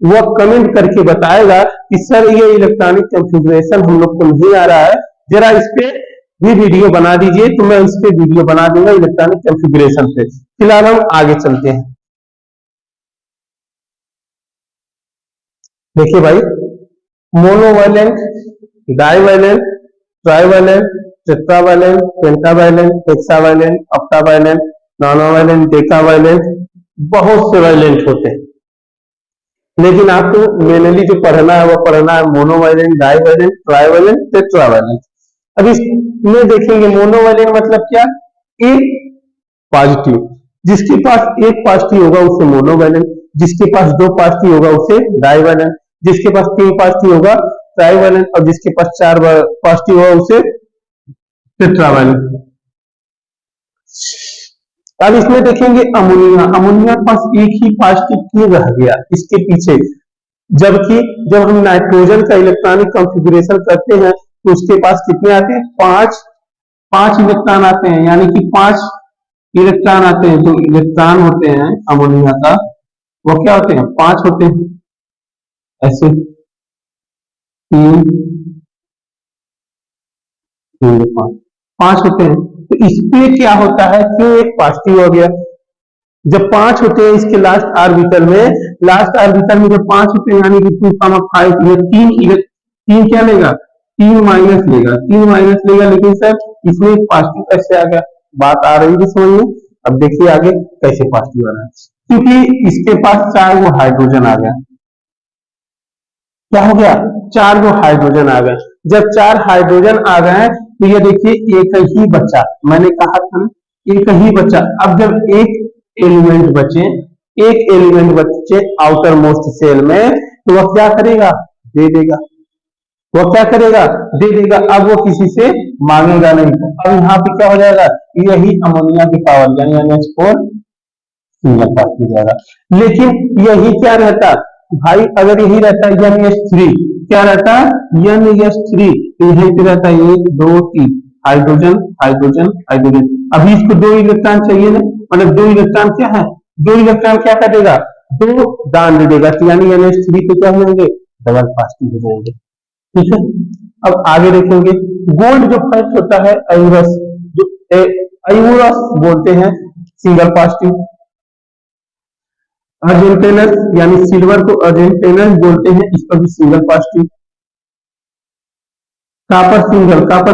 वह कमेंट करके बताएगा कि सर ये इलेक्ट्रॉनिक कॉन्फ़िगरेशन हम लोग को नहीं आ रहा है, जरा इस पे भी वीडियो बना दीजिए, तो मैं इस पे वीडियो बना दूंगा इलेक्ट्रॉनिक कॉन्फ़िगरेशन पे। फिलहाल हम आगे चलते हैं। देखिए भाई, monovalent, divalent, trivalent, tetravalent, pentavalent, हेक्सावैलेंट, ऑक्टावैलेंट, नॉनोवैलेंट, डेकावैलेंट, बहुत से वैलेंट होते हैं। लेकिन आपको मेनली जो पढ़ना है वो पढ़ना है मोनोवैलेंट, डाइवैलेंट, ट्राइवैलेंट, टेट्रावैलेंट। अब इसमें देखेंगे मोनोवैलेंट मतलब क्या, एक पॉजिटिव, जिसके पास एक पॉजिटिव होगा उसे मोनोवैलेंट, जिसके पास दो पॉजिटिव होगा उसे डाइवैलेंट, जिसके पास तीन पॉजिटिव होगा ट्राइवैलेंट, और जिसके पास चार पॉजिटिव होगा उसे टेट्रावैलेंट। अब इसमें देखेंगे अमोनिया, अमोनिया के पास एक ही पॉजिटिव क्यों रह गया इसके पीछे, जबकि जब हम नाइट्रोजन का इलेक्ट्रॉनिक कॉन्फ़िगरेशन करते हैं तो उसके पास कितने आते हैं, पांच पांच इलेक्ट्रॉन आते हैं, यानी कि पांच इलेक्ट्रॉन आते हैं। जो इलेक्ट्रॉन होते हैं अमोनिया का वो क्या होते हैं, पांच होते हैं, ऐसे तीन तीन पांच पांच होते हैं। तो इसपे क्या होता है, क्यों एक पॉजिटिव हो गया, जब पांच होते हैं इसके लास्ट आर्बिटल में, लास्ट आर्बिटल में जब पांच होते हैं यानी कि 2,5, ये तीन क्या लेगा, तीन माइनस लेगा, तीन माइनस लेगा, लेकिन सर इसमें पॉजिटिव कैसे आ गया, बात आ रही है समझ में। अब देखिए आगे कैसे पॉजिटिव आ रहा है, क्योंकि इसके पास चार वो हाइड्रोजन आ गया, क्या हो गया, चार गो हाइड्रोजन आ गए। जब चार हाइड्रोजन आ गए तो ये देखिए एक ही बचा, मैंने कहा था ना एक ही बचा। अब जब एक एलिमेंट बचे, एक एलिमेंट बचे आउटर मोस्ट सेल में, तो वह क्या करेगा, दे देगा, वो क्या करेगा, दे देगा। अब वो किसी से मांगेगा नहीं। तो अब यहाँ पे क्या हो जाएगा, यही अमोनिया की पावर यानी NH4 सिंगल पार्ट हो जाएगा। लेकिन यही क्या रहता भाई, अगर यही रहता NH3, क्या रहता NH3, तो यही पे रहता एक दो तीन हाइड्रोजन हाइड्रोजन हाइड्रोजन। अभी इसको दो इलेक्ट्रॉन चाहिए ना, मतलब दो इलेक्ट्रॉन क्या है, दो इलेक्ट्रॉन क्या कर देगा, दो दान दे देगा, तो यानी NH3 पे क्या हो जाएंगे, डबल पॉजिटिव हो जाएंगे। ठीक है, अब आगे देखेंगे गोल्ड जो फर्स्ट होता है आयूरस, जो आयूरस बोलते हैं सिंगल पॉजिटिव। अर्जेंटेनस यानी सिल्वर को अर्जेंटेनस बोलते हैं, इस पर भी सिंगल पॉजिटिव। कापर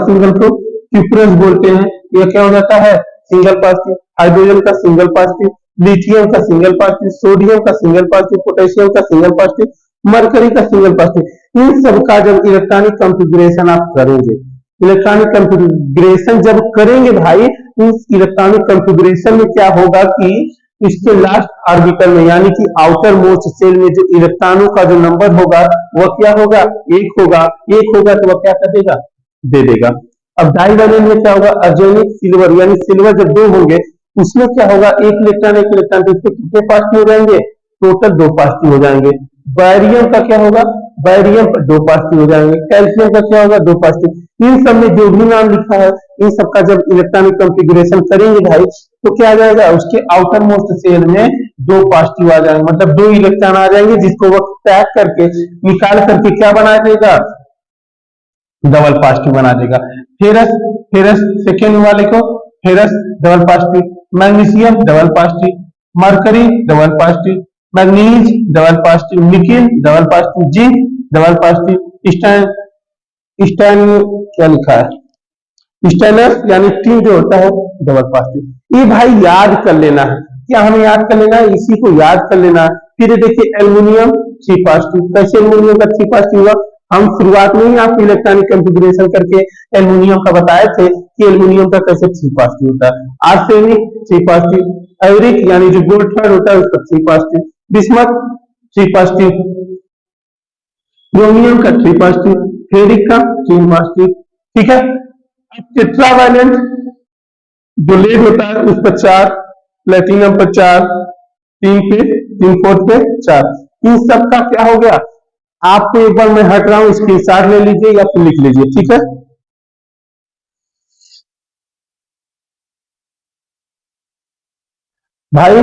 सिंगल को क्यूप्रस बोलते हैं, यह क्या हो जाता है, सिंगल पॉजिटिव। हाइड्रोजन का सिंगल पॉजिटिव, लिथियम का सिंगल पॉजिटिव, सोडियम का सिंगल पॉजिटिव, पोटेशियम का सिंगल पॉजिटिव, मरकरी का सिंगल पॉजिटिव। इन सबका जब इलेक्ट्रॉनिक कॉन्फ़िगरेशन आप करेंगे, इलेक्ट्रॉनिक कॉन्फ़िगरेशन जब करेंगे भाई, उस इलेक्ट्रॉनिक कॉन्फ़िगरेशन में क्या होगा कि इसके लास्ट ऑर्बिटल में यानी कि आउटर मोस्ट सेल में जो इलेक्ट्रॉनों का जो नंबर होगा वह क्या होगा, एक होगा, एक होगा तो वह क्या कर देगा, दे देगा। अब डाइवैलेंट में क्या होगा, अर्जेनिक सिल्वर यानी सिल्वर जब दो होंगे उसमें क्या होगा, एक इलेक्ट्रॉन तो इसके कितने पॉजिटिव हो जाएंगे, टोटल दो पॉजिटिव हो जाएंगे। बैरियम का क्या होगा, बैरियम पर दो पॉजिटिव हो जाएंगे। कैल्शियम का क्या होगा, दो पॉजिटिव। इन सब में जो भी नाम लिखा है इन सबका जब इलेक्ट्रॉनिक कॉन्फ़िगरेशन करेंगे भाई, तो क्या आ जाएगा, उसके आउटर मोस्ट सेल में दो पॉजिटिव आ जाएंगे, मतलब दो इलेक्ट्रॉन आ जाएंगे, जिसको वो टैग करके निकाल करके क्या बना देगा, डबल पॉजिटिव बना देगा। फेरस, फेरस सेकेंड वाले को ferrous double positive, magnesium double positive, mercury double positive, manganese double positive, nickel double positive, zinc double positive, स्टैन स्टैन क्या लिखा है, स्टेनस यानी टी जो होता है डबल पॉजिटिव। ये भाई याद कर लेना है, क्या हमें याद कर लेना है, इसी को याद कर लेना है। फिर देखिए एल्युमिनियम थ्री पॉजिटिव, कैसे एल्युमिनियम का थ्री पॉजिटिव हुआ, हम शुरुआत में ही आपको इलेक्ट्रॉनिक कॉन्फ़िगरेशन करके एल्युमिनियम का बताए थे कि एल्युमिनियम का कैसे थ्री पॉजिटिव होता है। आर्सेनिक थ्री पॉजिटिव, एवरिक यानी जो गोल्ड थर्ड होता है उसका three positive, bismuth three positive, chromium का थ्री पॉजिटिव, फेरिक का थ्री पॉजिटिव। ठीक है, टेट्रावैलेंट जो लेड होता है उस पर चार, प्लेटिनम पर चार, तीन पे तीन फोर्थ पे चार। इन सब का क्या हो गया, आपको एक बार मैं हट रहा हूं स्क्रीनशॉट ले लीजिए या फिर लिख लीजिए। ठीक है भाई,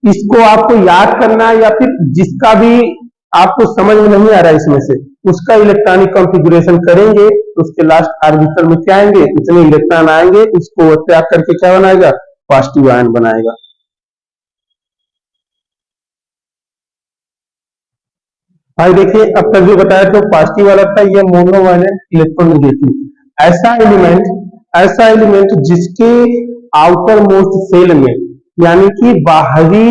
इसको आपको याद करना है, या फिर जिसका भी आपको समझ में नहीं आ रहा है इसमें से उसका इलेक्ट्रॉनिक कॉन्फ़िगरेशन करेंगे तो उसके लास्ट ऑर्बिटल में क्या आएंगे, इतने इलेक्ट्रॉन आएंगे, उसको त्याग करके क्या बनाएगा, पॉजिटिव आयन बनाएगा। भाई देखिए अब तक जो बताया तो पॉजिटिव वाला था ये मोनोवैलेंट इलेक्ट्रोनेगेटिव, ऐसा एलिमेंट जिसके आउटर मोस्ट सेल में, यानी कि बाहरी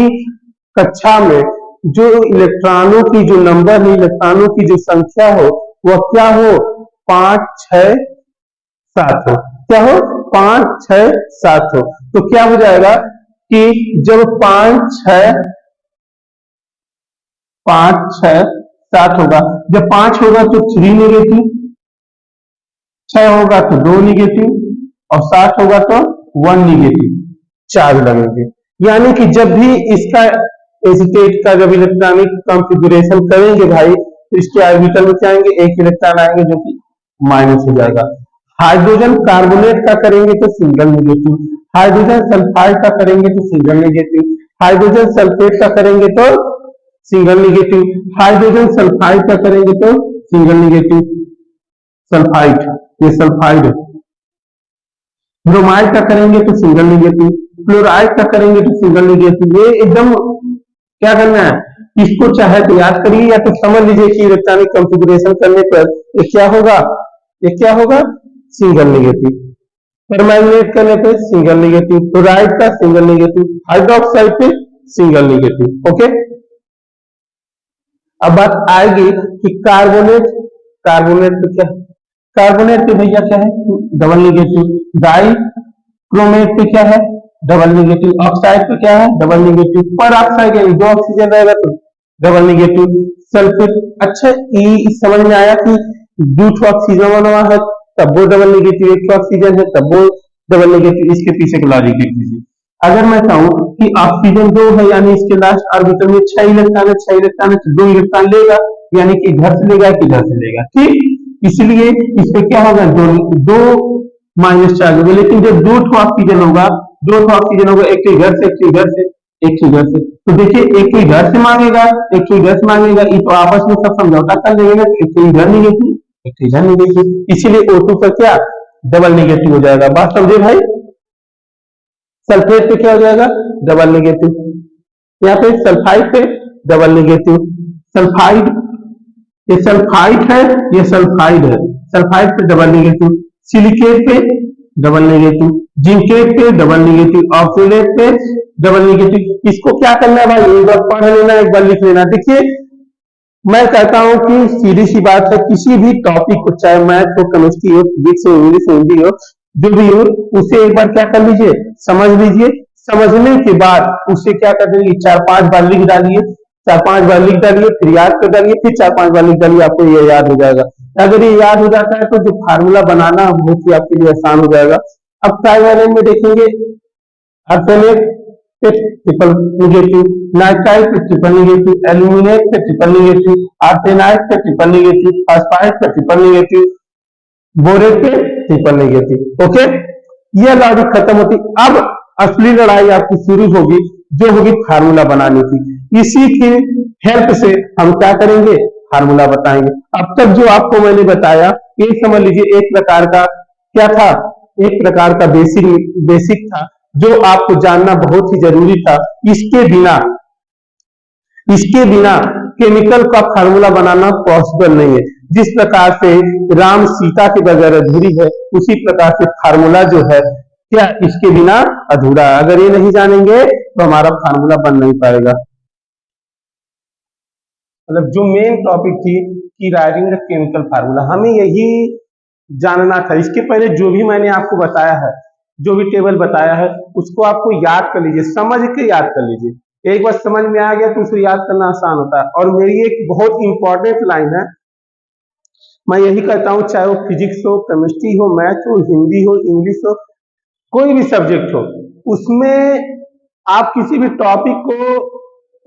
कक्षा में जो इलेक्ट्रॉनों की जो नंबर है, इलेक्ट्रॉनों की जो संख्या हो, वह क्या हो, 5, 6, 7 हो। क्या हो, 5, 6, 7 हो। तो क्या हो जाएगा कि जब 5, 6 5, 6, 7 होगा, जब 5 होगा तो 3 नेगेटिव, 6 होगा तो 2 निगेटिव और 7 होगा तो 1 निगेटिव चार्ज लगेंगे। यानी कि जब भी इसका एसीटेट का जब इलेक्ट्रॉनिक कॉन्फ़िगरेशन करेंगे भाई, तो इसके ऑर्बिटल में क्या आएंगे, एक इलेक्ट्रॉन आएंगे जो कि माइनस हो जाएगा। हाइड्रोजन कार्बोनेट का करेंगे तो सिंगल नेगेटिव, हाइड्रोजन सल्फाइड का करेंगे तो सिंगल नेगेटिव, हाइड्रोजन सल्फेट का करेंगे तो सिंगल नेगेटिव, हाइड्रोजन सल्फाइड का करेंगे तो सिंगल नेगेटिव, सल्फाइड, ये सल्फाइड है। ब्रोमाइड का करेंगे तो सिंगल नेगेटिव, क्लोराइड का करेंगे तो सिंगल नेगेटिव। ये एकदम क्या करना है, इसको चाहे तो याद करिए या तो समझ लीजिए कि इलेक्ट्रॉनिक कॉन्फ़िगरेशन करने पर ये क्या होगा, ये क्या होगा, सिंगल नेगेटिव। परमैंगनेट करने पे सिंगल नेगेटिव, क्लोराइड का सिंगल नेगेटिव, हाइड्रोक्साइड पे सिंगल नेगेटिव। ओके, अब बात आएगी कि कार्बोनेट, कार्बोनेट पे क्या, कार्बोनेट पे भैया क्या है, डबल नेगेटिव। डाई क्रोमेट पे क्या है, डबल नेगेटिव। ऑक्साइड पे क्या है, डबल नेगेटिव। पर ऑक्साइड है, 2 ऑक्सीजन रहेगा तो डबल नेगेटिव। सल्फेट, अच्छा ये समझ में आया कि 2 ऑक्सीजन बना हुआ है तब वो डबल नेगेटिव, 1 ऑक्सीजन है तब वो डबल नेगेटिव। इसके पीछे का लॉजिक देख लीजिए। अगर मैं कहूं कि ऑक्सीजन 2 है, यानी इसके लास्ट ऑर्बिटल में 6 इलेक्ट्रॉन है, 6 इलेक्ट्रॉन है तो 2 इलेक्ट्रॉन लेगा, यानी कि इधर से लेगा कि इधर से लेगा, ठीक। इसलिए इस पे क्या होगा, दो माइनस चार्ज होगा। लेकिन जब 2 ऑक्सीजन होगा, 2 ऑक्सीजन होगा, एक तो इधर से, एक तो इधर से, एक तो इधर से, तो देखिए एक तो इधर से मांगेगा, एक तो इधर से मांगेगा, ये तो आपस में सब समझौता कर लेंगे ना, एक तो इधर नेगेटिव, एक तो इधर नेगेटिव। इसीलिए O2 का क्या, डबल नेगेटिव हो जाएगा। बात समझे भाई। सल्फेट पे क्या हो जाएगा, डबल नेगेटिव। यहाँ पे सल्फाइड पे डबल नेगेटिव। सल्फाइड, ये सल्फाइड है, ये सल्फाइड है, सल्फाइड पे डबल नेगेटिव। सिलिकेट पे डबल नेगेटिव, जिंकेट पे डबल नेगेटिव, ऑक्सीडेट पे डबल नेगेटिव। इसको क्या करना है भाई, एक बार पढ़ लेना, एक बार लिख लेना। देखिए मैं कहता हूं कि सीधी सी बात है, किसी भी टॉपिक को, चाहे मैथ हो, केमिस्ट्री हो, फिजिक्स हो, इंग्लिश हो, हिंदी हो, जो भी हो, उसे एक बार क्या कर लीजिए, समझ लीजिए। समझने के बाद उसे क्या कर देंगे, 4-5 बार लिख डालिए, 4-5 बार लिख डालिए, फिर याद कर डालिए, फिर 4-5 बार लिख डालिए, आपको ये याद हो जाएगा। अगर ये याद हो जाता है तो जो फार्मूला बनाना बहुत ही आपके लिए आसान हो जाएगा। अब ट्राइवेलेंट में देखेंगे, आर्सेनेट पे ट्रिपल नेगेटिव, नाइट्राइड पे ट्रिपल नेगेटिव, एल्यूमिनेट पे ट्रिपल नेगेटिव, आर्सेनाइड पे ट्रिपल नेगेटिव, फास्फाइड पे ट्रिपल नेगेटिव, बोरेट पे ट्रिपल नेगेटिव। ओके, ये लॉजिक खत्म होती। अब असली लड़ाई आपकी शुरू होगी, जो होगी फार्मूला बनाने की। इसी की हेल्प से हम क्या करेंगे, फार्मूला बताएंगे। अब तक जो आपको मैंने बताया, ये समझ लीजिए एक प्रकार का क्या था, एक प्रकार का बेसिक था, जो आपको जानना बहुत ही जरूरी था। इसके बिना केमिकल का फार्मूला बनाना पॉसिबल नहीं है। जिस प्रकार से राम सीता के बगैर अधूरी है, उसी प्रकार से फार्मूला जो है क्या इसके बिना अधूरा है। अगर ये नहीं जानेंगे तो हमारा फार्मूला बन नहीं पाएगा। मतलब जो मेन टॉपिक थी कि राइटिंग द केमिकल फार्मूला, हमें यही जानना था। इसके पहले जो भी मैंने आपको बताया है, जो भी टेबल बताया है, उसको आपको याद कर लीजिए, समझ के याद कर लीजिए। एक बार समझ में आ गया तो उसे याद करना आसान होता है। और मेरी एक बहुत इंपॉर्टेंट लाइन है, मैं यही कहता हूँ, चाहे वो फिजिक्स हो, केमिस्ट्री हो, मैथ हो, हिंदी हो, इंग्लिश हो, कोई भी सब्जेक्ट हो, उसमें आप किसी भी टॉपिक को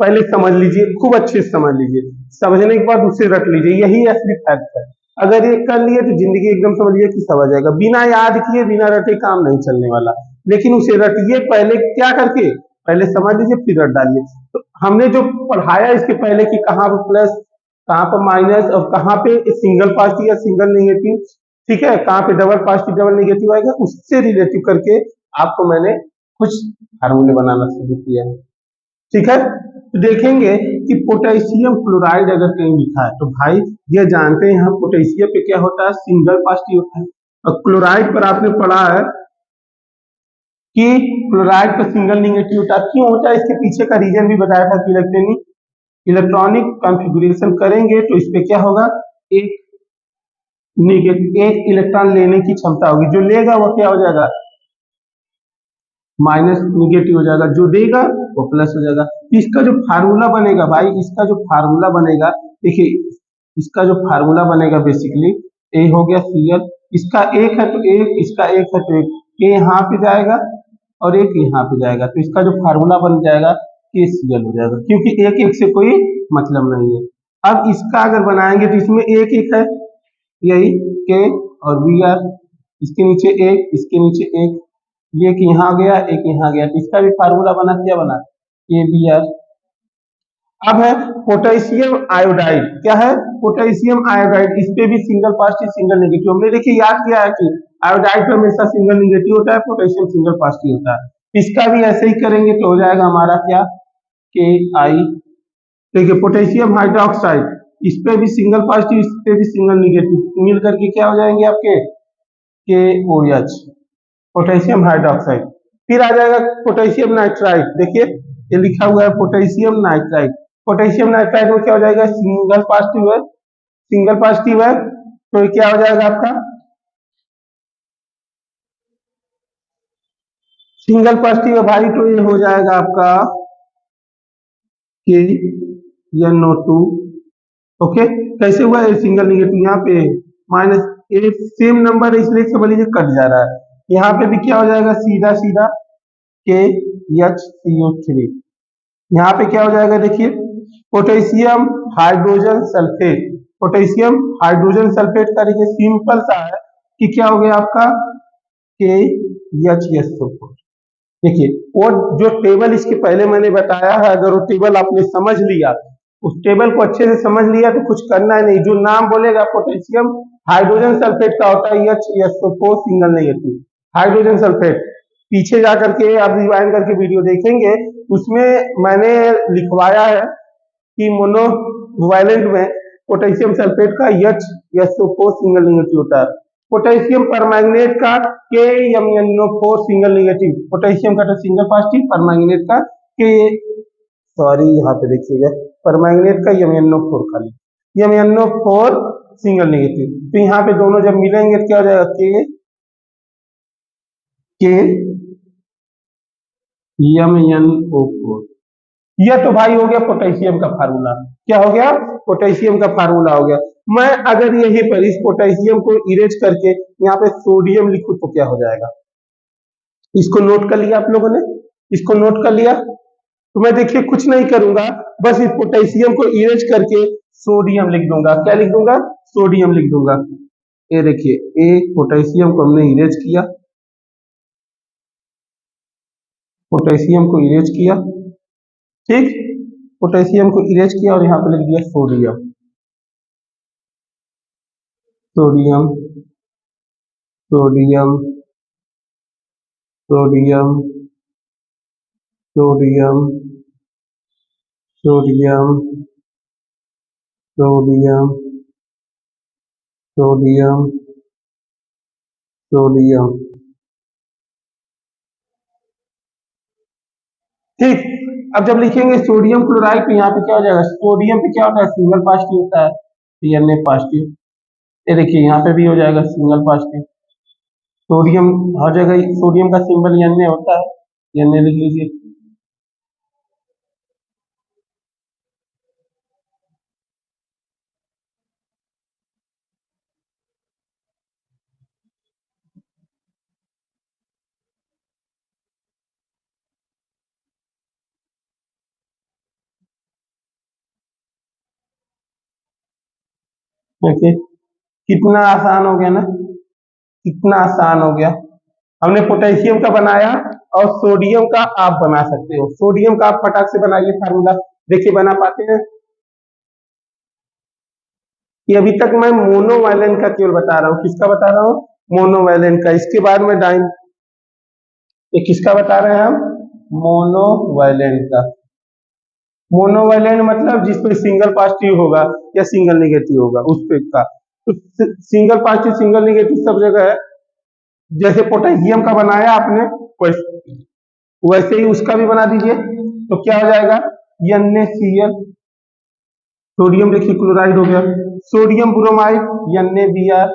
पहले समझ लीजिए, खूब अच्छे से समझ लीजिए, समझने के बाद उसे रट लीजिए, यही असली फैक्ट है। अगर ये कर लिए तो जिंदगी एकदम समझ लीजिए कि समझ जाएगा। बिना याद किए, बिना रटे काम नहीं चलने वाला। लेकिन उसे रटिए पहले, क्या करके, पहले समझ लीजिए फिर रट डालिए। तो हमने जो पढ़ाया इसके पहले कि कहाँ पर प्लस, कहाँ पर माइनस और कहाँ पे सिंगल पॉजिटिव या सिंगल नेगेटिव, ठीक है, कहाँ पे डबल पॉजिटिव डबल नेगेटिव आएगा, उससे रिलेटिव करके आपको मैंने कुछ फार्मूले बनाना शुरू किया है। ठीक है, तो देखेंगे कि पोटेशियम क्लोराइड अगर कहीं लिखा है तो भाई ये जानते हैं, यहाँ पोटेशियम पे क्या होता है, सिंगल पॉजिटिव होता है। और क्लोराइड पर आपने पढ़ा है कि क्लोराइड पर सिंगल नेगेटिव होता है। क्यों होता है, इसके पीछे का रीजन भी बताया था कि इलेक्ट्रॉनिक कॉन्फ़िगरेशन करेंगे तो इस पे क्या होगा, एक एक इलेक्ट्रॉन लेने की क्षमता होगी, जो लेगा वो क्या हो जाएगा, माइनस निगेटिव हो जाएगा, जो देगा वो प्लस हो जाएगा। इसका जो फार्मूला बनेगा भाई, इसका जो फार्मूला बनेगा, देखिए इसका जो फार्मूला बनेगा बेसिकली ए हो गया Cl, इसका एक है तो एक, इसका एक है तो एक, ए यहाँ पे जाएगा और एक यहाँ पे जाएगा, तो इसका जो फार्मूला बन जाएगा KCl हो जाएगा, क्योंकि एक एक से कोई मतलब नहीं है। अब इसका अगर बनाएंगे तो इसमें एक एक है, यही K और Br, इसके नीचे एक, इसके नीचे एक, ये कि यहाँ गया एक यहाँ गया, तो इसका भी फार्मूला बना, क्या बना, KBr। अब है पोटेशियम आयोडाइड, क्या है, पोटेशियम आयोडाइड, इस पे भी सिंगल पॉजिटिव सिंगल नेगेटिव, हमने देखिए याद किया है कि आयोडाइड पे हमेशा सिंगल नेगेटिव होता है, पोटेशियम सिंगल पॉजिटिव होता है। इसका भी ऐसे ही करेंगे तो हो जाएगा हमारा क्या, Ki। देखिए पोटेशियम हाइड्रोक्साइड, इस पे भी सिंगल पॉजिटिव, इस पे भी सिंगल नेगेटिव, मिल करके क्या हो जाएंगे आपके KOH, पोटेशियम हाइड्रोक्साइड। फिर आ जाएगा पोटेशियम नाइट्राइड, देखिए ये लिखा हुआ है पोटेशियम नाइट्राइड, पोटेशियम नाइट्राइड में क्या हो जाएगा, सिंगल पॉजिटिव है, सिंगल पॉजिटिव है, तो ये क्या हो जाएगा आपका, सिंगल पॉजिटिव है भाई, तो ये हो जाएगा आपका KNO2। ओके, कैसे हुआ है सिंगल नेगेटिव, यहाँ पे माइनस, ये सेम नंबर है इसलिए समझ लीजिए कट जा रहा है, यहाँ पे भी क्या हो जाएगा, सीधा सीधा KHCO3, यहाँ पे क्या हो जाएगा, देखिए potassium hydrogen sulphate, potassium hydrogen sulphate का देखिए सिंपल सा है कि क्या हो गया आपका KHSO4। देखिए वो जो टेबल इसके पहले मैंने बताया है, अगर वो टेबल आपने समझ लिया, उस टेबल को अच्छे से समझ लिया तो कुछ करना है नहीं, जो नाम बोलेगा पोटेशियम हाइड्रोजन सल्फेट का होता है HSO4 single negative hydrogen sulphate. पीछे जा करके आप रिवाइंड करके वीडियो देखेंगे, उसमें मैंने लिखवाया है कि मोनोवैलेंट में पोटेशियम सल्फेट का HSO4 सिंगल नेगेटिव होता है, पोटेशियम परमैंगनेट का KMnO4 सिंगल नेगेटिव, पोटेशियम का तो सिंगल पॉजिटिव, परमैंगनेट का के, सॉरी यहाँ पे देखिएगा, परमैंगनेट का MnO4 खाली, MnO4 सिंगल नेगेटिव, तो यहाँ पे दोनों जब मिलेंगे तो क्या हो जाएगा, के MnO4। यह तो भाई हो गया पोटेशियम का फार्मूला, क्या हो गया, पोटेशियम का फार्मूला हो गया। मैं अगर यहीं पर इस पोटेशियम को इरेज करके यहाँ पे सोडियम लिखूं तो क्या हो जाएगा, इसको नोट कर लिया आप लोगों ने, इसको नोट कर लिया, तो मैं देखिए कुछ नहीं करूंगा, बस इस पोटेशियम को इरेज करके सोडियम लिख दूंगा, क्या लिख दूंगा, सोडियम लिख दूंगा। ये देखिए ए पोटेशियम को हमने इरेज किया, पोटेशियम को इरेज किया, ठीक, पोटेशियम को इरेज किया और यहाँ पे लिख दिया sodium, sodium sodium sodium sodium sodium sodium sodium sodium, ठीक। अब जब लिखेंगे सोडियम क्लोराइड तो यहाँ पे क्या हो जाएगा, सोडियम पे क्या होता है, सिंगल पॉजिटिव होता है, Na पॉजिटिव, ये देखिए यहाँ पे भी हो जाएगा सिंगल पॉजिटिव, सोडियम हर जगह सोडियम का सिंबल Na होता है, Na लिख लीजिए। देखिए कितना आसान हो गया ना, कितना आसान हो गया, हमने पोटेशियम का बनाया और सोडियम का आप बना सकते हो, सोडियम का आप फटाक से बनाइए फार्मूला, देखिए बना पाते हैं कि अभी तक मैं मोनोवैलेंट का केवल बता रहा हूँ, किसका बता रहा हूँ, मोनोवैलेंट का, इसके बाद में डाइन, ये किसका बता रहे हैं हम, मोनोवैलेंट का, मोनोवैलेंट मतलब जिसपे सिंगल पॉजिटिव होगा या सिंगल नेगेटिव होगा उस पे का, तो सिंगल पॉजिटिव सिंगल नेगेटिव सब जगह है, जैसे पोटेशियम का बनाया आपने वैसे ही उसका भी बना दीजिए। तो क्या हो जाएगा, NaCl, सोडियम देखिए क्लोराइड हो गया, sodium bromide NaBr,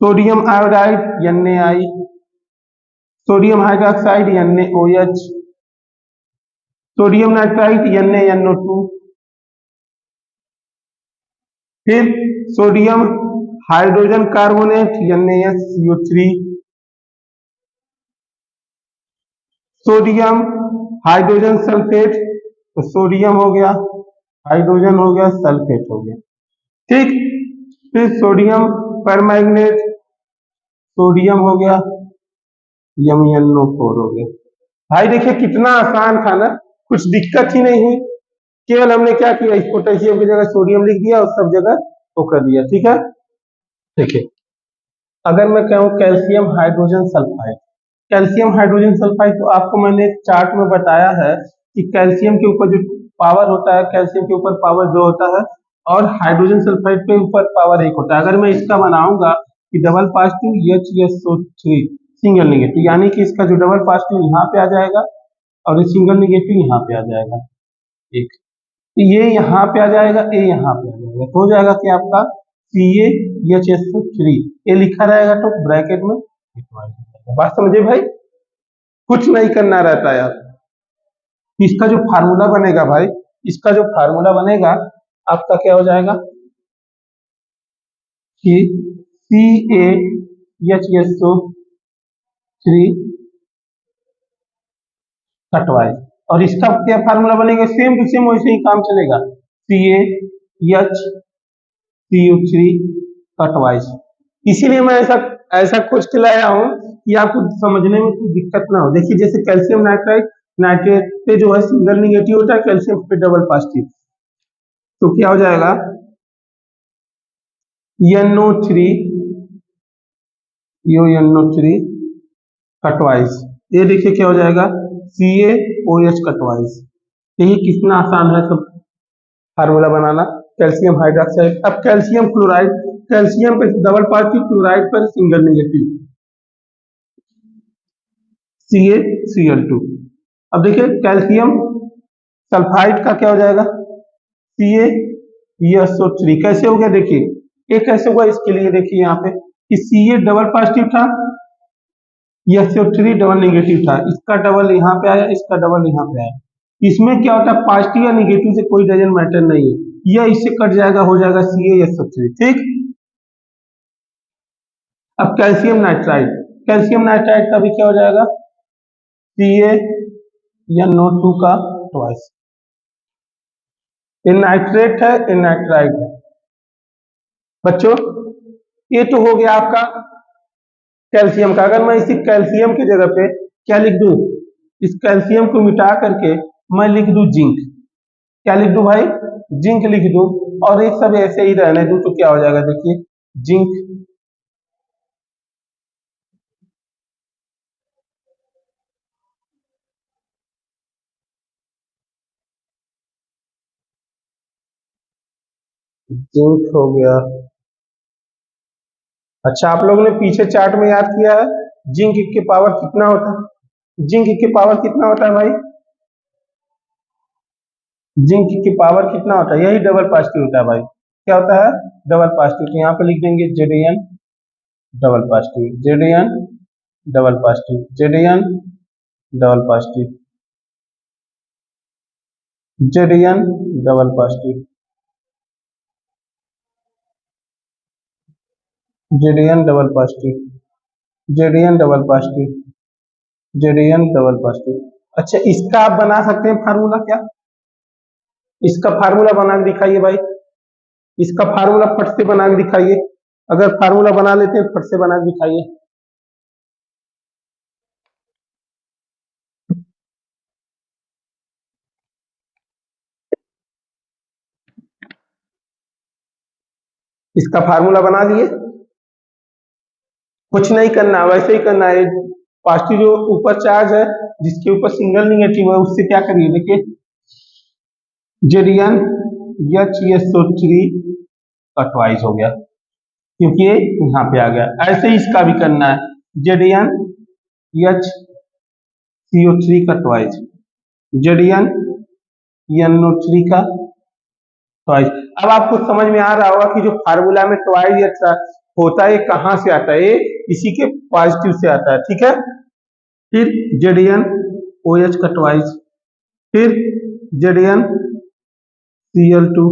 sodium iodide NaI, sodium hydroxide NaOH, sodium nitrite NaNO2, फिर sodium hydrogen carbonate NaSCO3, sodium hydrogen sulphate, तो सोडियम हो गया, हाइड्रोजन हो गया, सल्फेट हो गया, ठीक। फिर सोडियम परमैंगनेट, सोडियम हो गया, MnO4 हो गया। भाई देखिए कितना आसान था ना, कुछ दिक्कत ही नहीं हुई, केवल हमने क्या किया, इस पोटेशियम की जगह सोडियम लिख दिया और सब जगह वो कर दिया, ठीक है। देखिए अगर मैं कहूँ calcium hydrogen sulphide, calcium hydrogen sulphide, तो आपको मैंने चार्ट में बताया है कि कैल्शियम के ऊपर जो पावर होता है, कैल्शियम के ऊपर पावर 2 होता है और हाइड्रोजन सल्फाइड के ऊपर पावर 1 होता है। अगर मैं इसका बनाऊंगा कि double positive HSO3 single negative, यानी कि इसका जो डबल पॉजिटिव यहाँ पे आ जाएगा और ये सिंगल नेगेटिव यहाँ पे आ जाएगा, एक ये यहाँ पे आ जाएगा, ये यहाँ पे आ जाएगा, तो हो जाएगा कि आपका CaHSO3, ये लिखा रहेगा तो ब्रैकेट में बात समझे भाई, कुछ नहीं करना रहता यार। इसका जो फार्मूला बनेगा भाई, इसका जो फार्मूला बनेगा आपका क्या हो जाएगा कि CaHSO3 कटवाइज, और इसका क्या फार्मूला बनेगा, सेम टू सेम वैसे ही काम चलेगा, CaHCO3 कटवाइज। इसीलिए मैं ऐसा ऐसा खोज के लाया हूँ कि आपको समझने में कोई दिक्कत ना हो। देखिए जैसे कैल्शियम नाइट्राइट, नाइट्रेट पे जो है सिंगल निगेटिव होता है, कैल्शियम पे डबल पॉजिटिव, तो क्या हो जाएगा NO3 NO3 कटवाइज, ये देखिए क्या हो जाएगा CaOH कटवाइज। यही कितना आसान है सब फार्मूला बनाना, कैल्शियम हाइड्रोक्साइड। अब कैल्शियम क्लोराइड, कैल्शियम पे डबल पॉजिटिव, क्लोराइड पर सिंगल नेगेटिव, CaCl2। अब देखिए कैल्शियम सल्फाइड का क्या हो जाएगा CaSO3, कैसे हो गया देखिए, ये कैसे हुआ, इसके लिए देखिए यहाँ पे कि Ca डबल पॉजिटिव था, SO3 डबल नेगेटिव था, इसका डबल यहाँ पे आया, इसका डबल यहाँ पे आया। इसमें क्या होता है, पॉजिटिव या नेगेटिव से कोई डजन मैटर नहीं है, यह इससे कट जाएगा, हो जाएगा CaSO3, ठीक। अब कैल्शियम नाइट्राइड, कैल्शियम नाइट्राइड का भी क्या हो जाएगा CaNO2 का ट्वाइस, ये नाइट्रेट है, ये नाइट्राइड है। बच्चों ये तो हो गया आपका कैल्शियम का। अगर मैं इसी कैल्शियम की जगह पे क्या लिख दूं, इस कैल्शियम को मिटा करके मैं लिख दूं जिंक, क्या लिख दूं भाई, जिंक लिख दूं, और ये सब ऐसे ही रहने दूं, तो क्या हो जाएगा देखिए जिंक, जिंक हो गया। अच्छा आप लोगों ने पीछे चार्ट में याद किया है जिंक की पावर कितना होता है, जिंक की पावर कितना होता है भाई, जिंक की पावर कितना होता है, यही डबल पॉजिटिव होता है भाई, क्या होता है डबल पॉजिटिव, तो यहाँ पे लिख देंगे Zn double positive, Zn double positive, Zn double positive, Zn double positive, Zn double positive, Zn double positive, Zn double positive. अच्छा इसका आप बना सकते हैं फार्मूला, क्या इसका फार्मूला बना के दिखाइए भाई, इसका फार्मूला फट से बना के दिखाइए, अगर फार्मूला बना लेते हैं फट से बना के दिखाइए। इसका फार्मूला बना दिए, कुछ नहीं करना, वैसे ही करना है, पॉजिटिव जो ऊपर चार्ज है जिसके ऊपर सिंगल निगेटिव है उससे क्या करिए, देखिए Zn HSO3 का ट्वाइस हो गया, क्योंकि ये यहाँ पे आ गया। ऐसे ही इसका भी करना है, Zn HCO3 का ट्वाइस, Zn NO3 का ट्वाइस। अब आपको समझ में आ रहा होगा कि जो फार्मूला में ट्वाइस होता है कहां से आता है, इसी के पॉजिटिव से आता है, ठीक है। फिर ZnOH का ट्वाइस, फिर ZnCl2,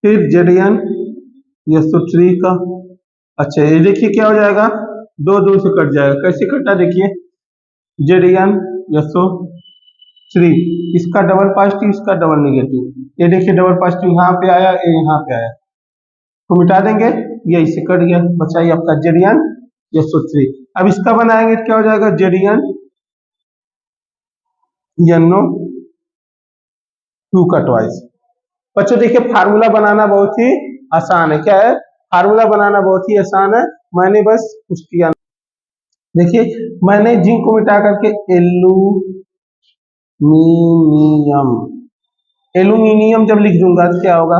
फिर ZnSO3 का। अच्छा ये देखिए क्या हो जाएगा, दो दो से कट जाएगा। कैसे कटा देखिए, ZnSO3 इसका डबल पॉजिटिव, इसका डबल निगेटिव, ये देखिए डबल पॉजिटिव यहाँ पे आया, ये यहाँ पे आया, तो मिटा देंगे, ये इससे कट गया, बचाइए आपका ZnSO3। अब इसका बनाएंगे क्या हो जाएगा, ZnNO2 का ट्वाइस। बच्चों देखिए फार्मूला बनाना बहुत ही आसान है, क्या है, फार्मूला बनाना बहुत ही आसान है, मैंने बस कुछ किया। देखिए मैंने जिंक को मिटा करके एल्यूमिनियम जब लिख दूंगा तो क्या होगा,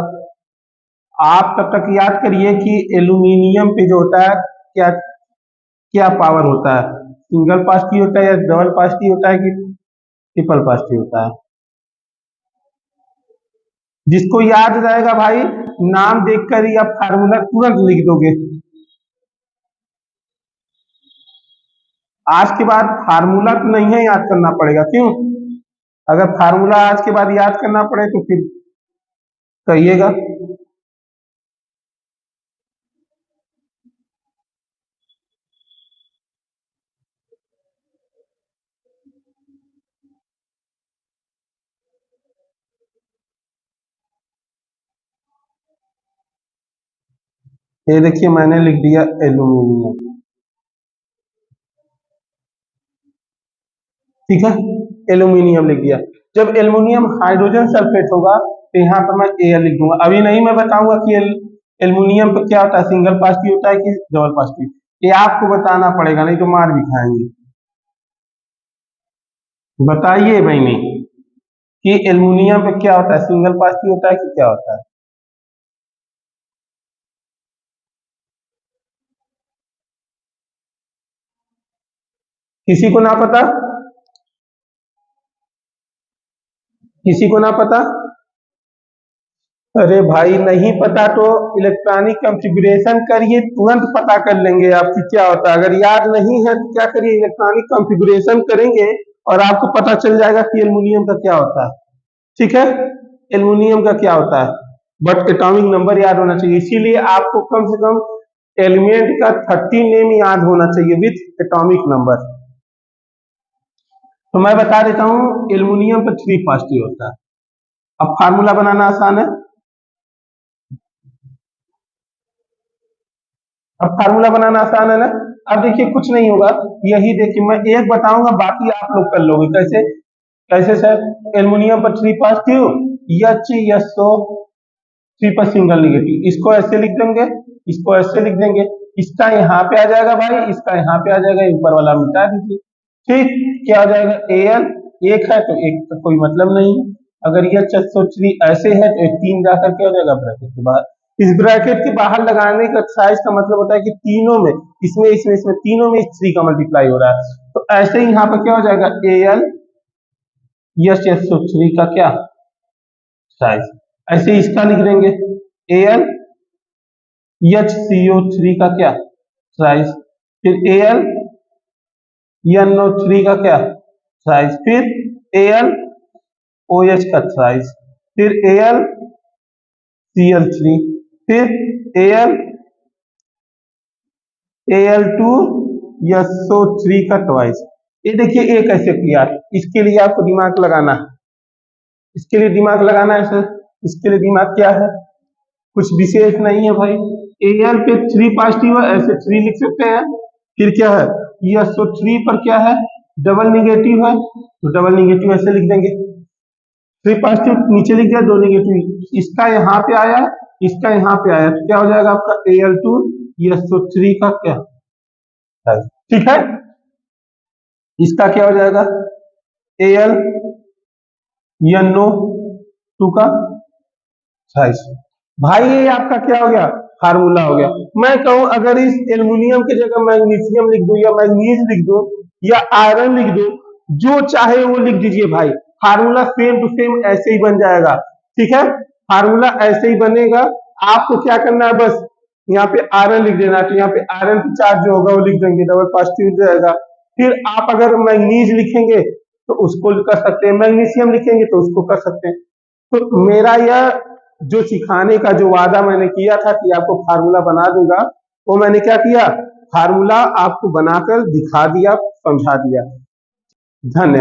आप तब तक याद करिए कि एल्यूमिनियम पे जो होता है क्या क्या पावर होता है, सिंगल पॉजिटिव होता है या डबल पॉजिटिव होता है कि ट्रिपल पॉजिटिव होता है। जिसको याद रहेगा भाई, नाम देखकर ही आप फार्मूला तुरंत लिख दोगे। आज के बाद फार्मूला तो नहीं है याद करना पड़ेगा, क्यों, अगर फार्मूला आज के बाद याद करना पड़े तो फिर कहिएगा। ये देखिए मैंने लिख दिया एल्यूमिनियम, ठीक है, एल्यूमिनियम लिख दिया। जब एल्यूमिनियम हाइड्रोजन सल्फेट होगा तो यहाँ पर मैं Al लिख दूंगा। अभी नहीं मैं बताऊंगा कि एल्यूमिनियम पे क्या होता है, सिंगल पॉजिटिव होता है कि डबल पॉजिटिव, ये आपको बताना पड़ेगा, नहीं तो मार भी खाएंगे। बताइए भाई नहीं कि एल्यूमिनियम पे क्या होता है, सिंगल पॉजिटिव होता है कि क्या होता है। किसी को ना पता, किसी को ना पता, अरे भाई नहीं पता तो इलेक्ट्रॉनिक कॉन्फ़िगरेशन करिए, तुरंत पता कर लेंगे आपकी क्या होता है। अगर याद नहीं है तो क्या करिए, इलेक्ट्रॉनिक कॉन्फ़िगरेशन करेंगे और आपको पता चल जाएगा कि एल्यूमिनियम का क्या होता है, ठीक है, एल्यूमिनियम का क्या होता है। बट एटॉमिक नंबर याद होना चाहिए, इसीलिए आपको कम से कम एलिमेंट का 30 नेम याद होना चाहिए विथ एटॉमिक नंबर। तो मैं बता देता हूं, एल्यूमिनियम पर 3 पॉजिटिव होता है। अब फार्मूला बनाना आसान है, अब फार्मूला बनाना आसान है ना। अब देखिए कुछ नहीं होगा, यही देखिए मैं एक बताऊंगा, बाकी आप लोग कर लोगे। कैसे, कैसे सर, एल्यूमिनियम पर 3 पॉजिटिव, HSO3 पर सिंगल निगेटिव, इसको ऐसे लिख देंगे, इसको ऐसे लिख देंगे, इसका यहाँ पे आ जाएगा भाई, इसका यहाँ पे आ जाएगा, ऊपर वाला मिटा दीजिए, ठीक, क्या हो जाएगा, Al एक है तो एक का कोई मतलब नहीं, अगर ये HSO3 ऐसे है तो एक 3 जाकर क्या हो जाएगा ब्रैकेट के बाहर। इस ब्रैकेट के बाहर लगाने का साइज का मतलब होता है कि तीनों में, इसमें इसमें इसमें तीनों में 3 का मल्टीप्लाई हो रहा है, तो ऐसे ही यहाँ पर क्या हो जाएगा, Al HSO3 का क्या साइज, ऐसे इसका लिख देंगे Al HCO3 का क्या साइज, फिर Al NO3 का क्या साइज, फिर AlOH का साइज, फिर AlCl3, फिर Al2SO3 का ट्वाइस। ये देखिए ये कैसे किया, इसके लिए आपको दिमाग लगाना है, इसके लिए दिमाग लगाना है सर, इसके लिए दिमाग क्या है, कुछ विशेष नहीं है भाई। Al पे 3 पॉजिटिव है, ऐसे 3 लिख सकते हैं, फिर क्या है, SO3 पर क्या है, डबल निगेटिव है, तो डबल निगेटिव ऐसे लिख देंगे, 3 पॉजिटिव नीचे लिख दिया, 2 निगेटिव, इसका यहाँ पे आया, इसका यहाँ पे आया, तो क्या हो जाएगा आपका Al2SO3 का क्या, ठीक है, इसका क्या हो जाएगा, AlNO2 का साइज। भाई ये आपका क्या हो गया, फार्मूला हो गया। मैं कहूं अगर इस एल्युमिनियम की जगह मैग्नीशियम लिख दूं या मैग्नीज लिख दूं या आयरन लिख दूं, जो चाहे वो लिख दीजिए भाई, फार्मूला सेम टू सेम ऐसे ही बन जाएगा। ठीक है, फार्मूला ऐसे ही बनेगा। आपको क्या करना है, बस यहाँ पे आयरन लिख देना, तो यहाँ पे आयरन की चार्ज जो होगा वो लिख देंगे, डबल पॉजिटिव जाएगा। फिर आप अगर मैग्नीज लिखेंगे तो उसको कर सकते हैं, मैग्नीशियम लिखेंगे तो उसको कर सकते हैं। तो मेरा यह जो सिखाने का जो वादा मैंने किया था कि आपको फार्मूला बना दूंगा, वो मैंने क्या किया, फार्मूला आपको बनाकर दिखा दिया, समझा दिया। धन्यवाद।